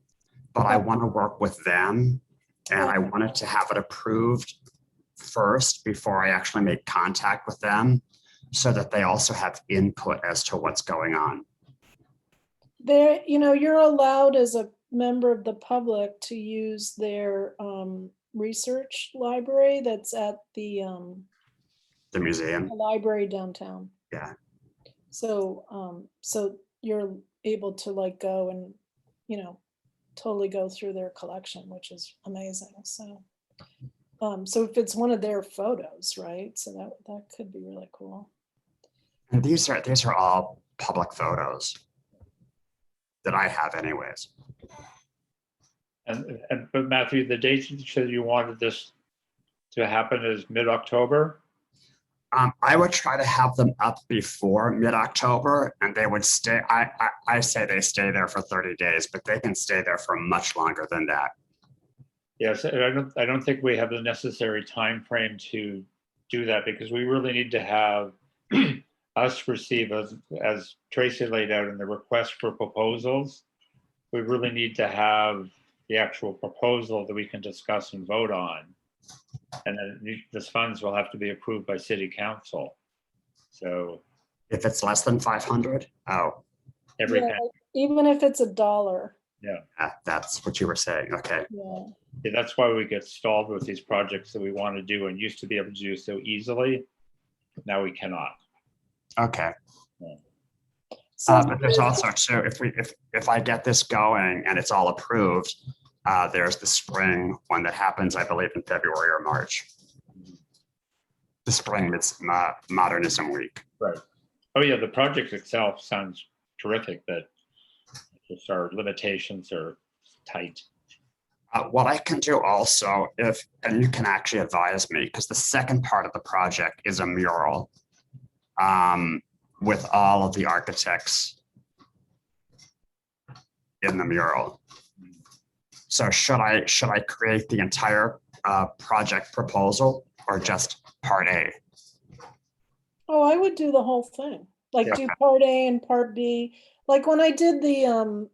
but I want to work with them, and I wanted to have it approved first before I actually make contact with them, so that they also have input as to what's going on. There, you're allowed as a member of the public to use their research library that's at the museum. library downtown. Yeah. So so you're able to go and totally go through their collection, which is amazing. So so if it's one of their photos, right? So that could be really cool. And these are all public photos that I have anyways. But Matthew, the date you said you wanted this to happen is mid-October? I would try to have them up before mid-October, and they would stay. I say they stay there for 30 days, but they can stay there for much longer than that. Yes, and I don't think we have the necessary time frame to do that because we really need to have us receive, as Tracy laid out in the request for proposals, we really need to have the actual proposal that we can discuss and vote on. And then this funds will have to be approved by city council. So If it's less than 500, oh, every, Yeah, like, even if it's $1. that's what you were saying. Okay. Yeah. yeah, that's why we get stalled with these projects that we want to do and used to be able to do so easily. Now we cannot. Okay. So But there's also too, if I get this going and it's all approved, there's the spring one that happens, I believe, in February or March. The spring modernism week. Right. Oh yeah, the project itself sounds terrific, but just our limitations are tight. What I can do also, and you can actually advise me, because the second part of the project is a mural with all of the architects in the mural. So should I create the entire project proposal or just part A? Oh, I would do the whole thing. Like Yeah. do part A and part B. Like when I did the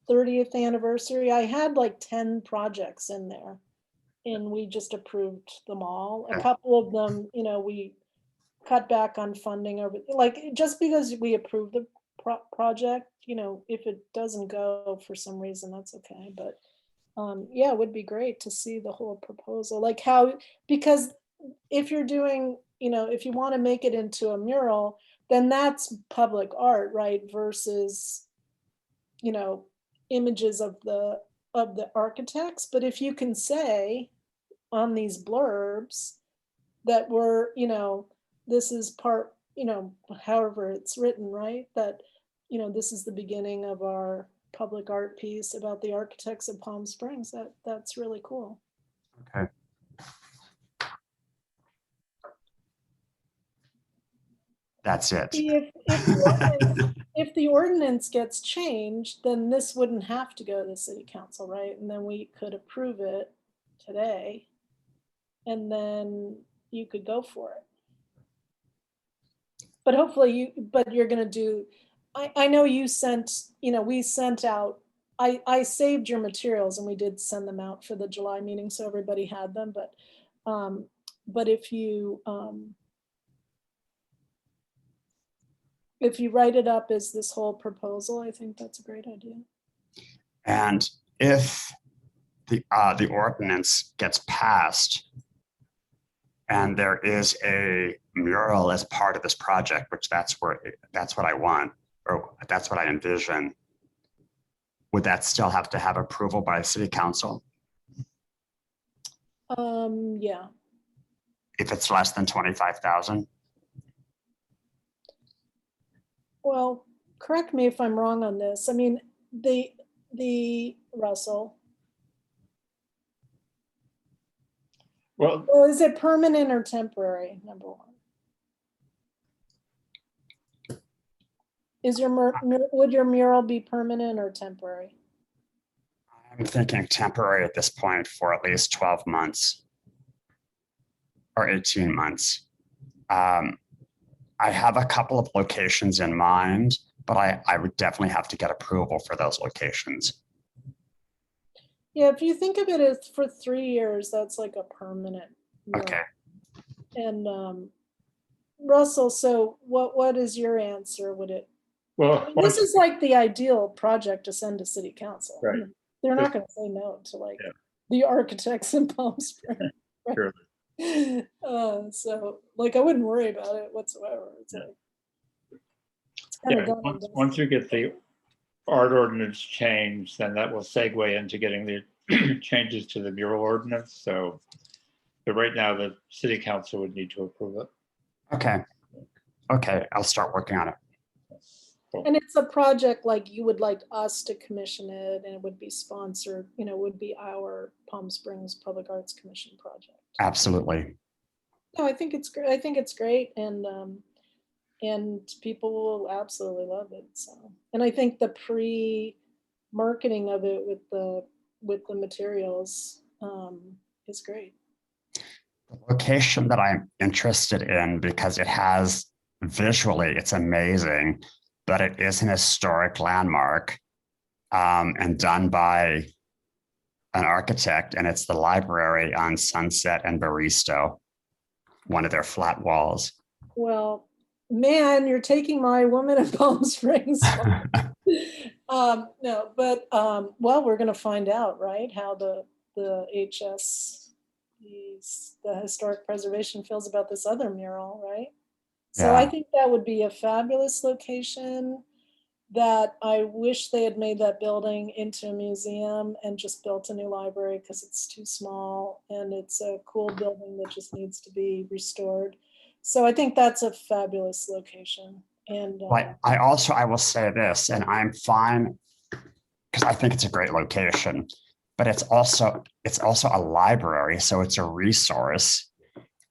30th anniversary, I had like 10 projects in there and we just approved them all. A couple of them, we cut back on funding over, like just because we approved the project, if it doesn't go for some reason, that's okay. But yeah, it would be great to see the whole proposal, like because if you're doing, if you want to make it into a mural, then that's public art, right? Versus, images of the architects. But if you can say on these blurbs that this is part, however it's written, right? That, this is the beginning of our public art piece about the architects of Palm Springs. That's really cool. Okay. That's it. If the ordinance gets changed, then this wouldn't have to go to the city council, right? And then we could approve it today. And then you could go for it. But hopefully you're gonna do, I know you sent, we sent out, I saved your materials and we did send them out for the July meeting, so everybody had them, but if you write it up as this whole proposal, I think that's a great idea. And if the ordinance gets passed and there is a mural as part of this project, which that's what I want, or that's what I envision, would that still have to have approval by city council Yeah. if it's less than 25,000? Well, correct me if I'm wrong on this. I mean, the Russell. Well, Is it permanent or temporary? Number one. Would your mural be permanent or temporary? I'm thinking temporary at this point for at least 12 months or 18 months. I have a couple of locations in mind, but I would definitely have to get approval for those locations. Yeah, if you think of it as for 3 years, that's like a permanent mural. Okay. And Russell, so what is your answer? Would it? well, This is like the ideal project to send to city council. Right. They're not going to say no to like Yeah. the architects in Palm Springs. Right? Sure. So like I wouldn't worry about it whatsoever. It's Yeah. like it's kind yeah, of done and once dusted. you get the art ordinance changed, then that will segue into getting the changes to the mural ordinance. So, but right now the city council would need to approve it. Okay, I'll start working on it. Cool. And it's a project like you would like us to commission it, and it would be sponsored. Would be our Palm Springs Public Arts Commission project. Absolutely. No, I think it's great. I think it's great, and people will absolutely love it. So, and I think the pre-marketing of it with the with the materials is great. The location that I'm interested in, because it has visually, it's amazing, but it is an historic landmark and done by an architect, and it's the library on Sunset and Baristo, one of their flat walls. Well, man, you're taking my woman in Palm Springs. No, but well, we're going to find out, right? How the HS, the historic preservation feels about this other mural, right? So I Yeah. think that would be a fabulous location. That I wish they had made that building into a museum and just built a new library because it's too small and it's a cool building that just needs to be restored. So I think that's a fabulous location. And Like I will say this, and I'm fine because I think it's a great location, but it's also a library, so it's a resource.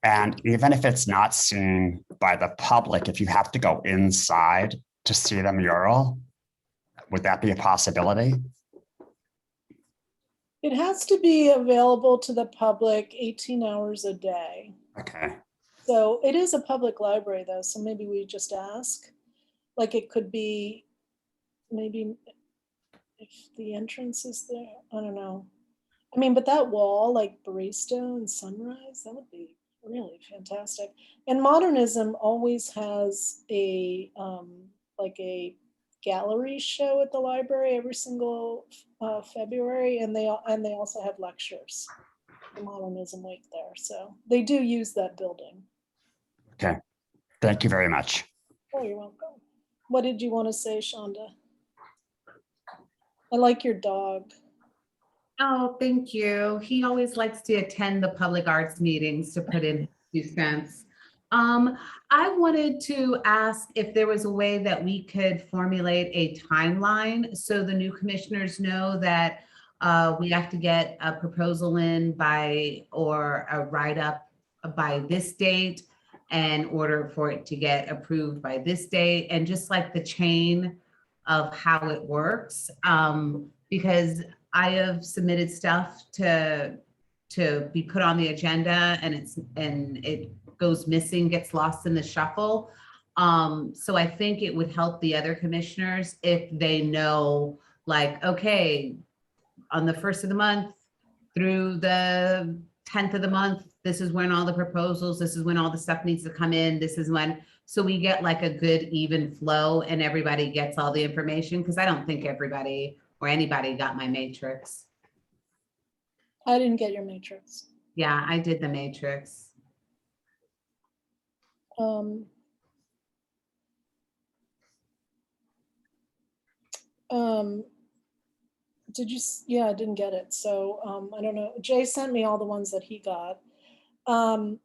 And even if it's not seen by the public, if you have to go inside to see the mural, would that be a possibility? it has to be available to the public 18 hours a day. Okay. So it is a public library though, so maybe we just ask. Like it could be, maybe if the entrance is there, I don't know. I mean, but that wall, like Barista and Sunrise, that would be really fantastic. And modernism always has a like a gallery show at the library every single February, and they also have lectures, the Modernism Week there. So they do use that building. Okay. Thank you very much. Oh, you're welcome. What did you want to say, Shonda? I like your dog. Oh, thank you. He always likes to attend the public arts meetings to put in 2 cents. I wanted to ask if there was a way that we could formulate a timeline so the new commissioners know that we have to get a proposal in by, or a write-up by this date in order for it to get approved by this date, and just like the chain of how it works. Because I have submitted stuff to be put on the agenda, and it goes missing, gets lost in the shuffle. So I think it would help the other commissioners if they know, like, okay, on the 1st of the month through the 10th of the month, this is when all the proposals, this is when all the stuff needs to come in, this is when, so we get like a good even flow and everybody gets all the information, because I don't think everybody or anybody got my matrix. I didn't get your matrix. Yeah, I did the matrix. Did you? Yeah, I didn't get it. So I don't know. Jay sent me all the ones that he got. I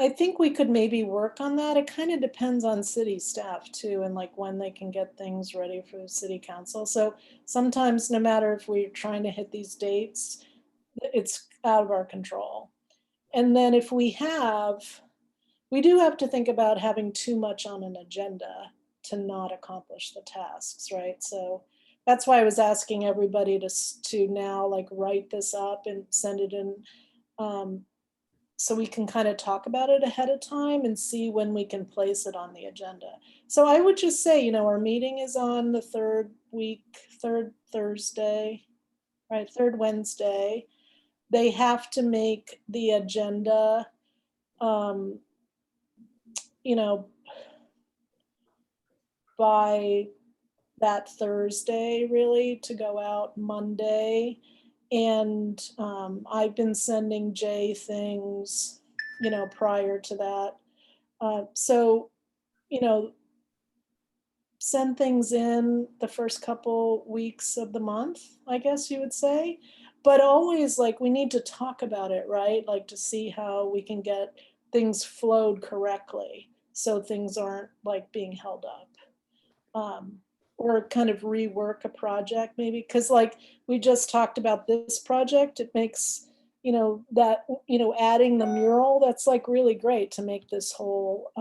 think we could maybe work on that. It kind of depends on city staff too, and like when they can get things ready for the city council. So sometimes, no matter if we're trying to hit these dates, it's out of our control. And then if we do have to think about having too much on an agenda to not accomplish the tasks, right? So that's why I was asking everybody to now like write this up and send it in, so we can kind of talk about it ahead of time and see when we can place it on the agenda. So I would just say, our meeting is on the third Thursday, right? Third Wednesday. They have to make the agenda, by that Thursday, really, to go out Monday. And I've been sending Jay things, prior to that. So, send things in the first couple weeks of the month, I guess you would say. But always, like, we need to talk about it, right? Like, to see how we can get things flowed correctly so things aren't like being held up. Or kind of rework a project maybe, because like we just talked about this project, it makes, that, adding the mural, that's like really great to make this whole,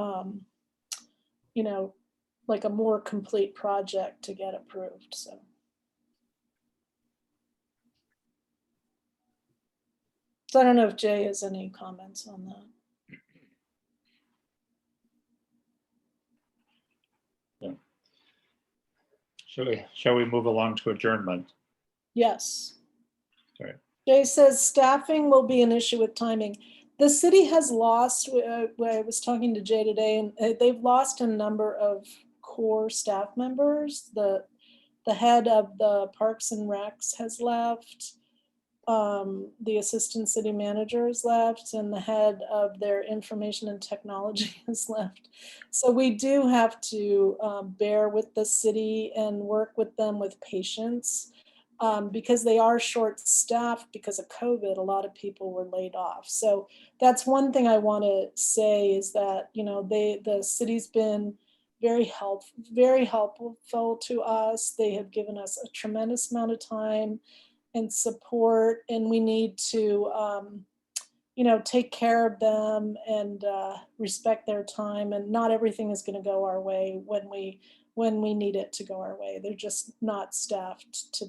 like a more complete project to get approved. So So I don't know if Jay has any comments on that. Shall we move along to adjournment? Yes. Sorry. Jay says staffing will be an issue with timing. The city has lost, I was talking to Jay today, and they've lost a number of core staff members. The head of the Parks and Recs has left. The assistant city manager has left, and the head of their information and technology has left. So we do have to bear with the city and work with them with patience, because they are short-staffed because of COVID. A lot of people were laid off. So that's one thing I want to say is that, you know, the city's been very helpful to us. They have given us a tremendous amount of time and support, and we need to, you know, take care of them and respect their time. And not everything is going to go our way when we need it to go our way. They're just not staffed to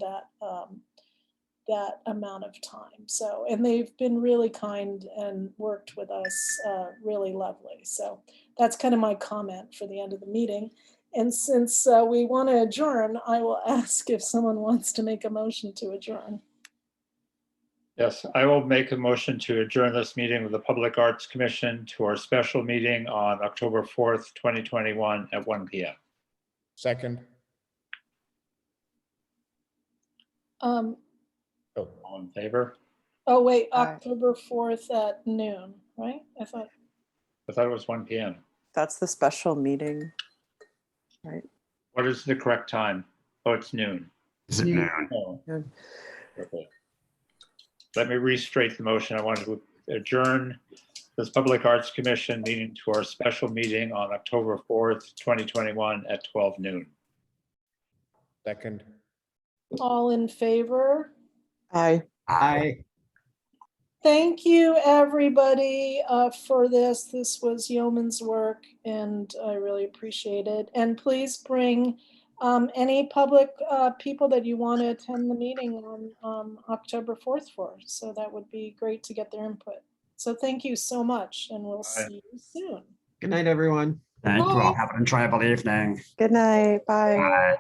that amount of time. So, and they've been really kind and worked with us really lovely. So that's kind of my comment for the end of the meeting. And since we want to adjourn, I will ask if someone wants to make a motion to adjourn. Yes, I will make a motion to adjourn this meeting of the Public Arts Commission to our special meeting on October 4th, 2021 at 1 p.m. Second. Um, All in favor? oh, wait, Aye. October 4th at noon, right? I thought, I thought it was 1 p.m. That's the special meeting. What is the correct time? Oh, it's noon. Is it noon? Oh, Noon. okay. Let me restate the motion. I want to adjourn this Public Arts Commission meeting to our special meeting on October 4th, 2021 at 12 noon. Second. all in favor? Aye. I. Thank you, everybody, for this. This was yeoman's work, and I really appreciate it. And please bring any public people that you want to attend the meeting on October 4th for. So that would be great to get their input. So thank you so much, and we'll see you soon. Good night, everyone. Thank you all. Bye. Have an enjoyable evening. Good night. Bye. Bye.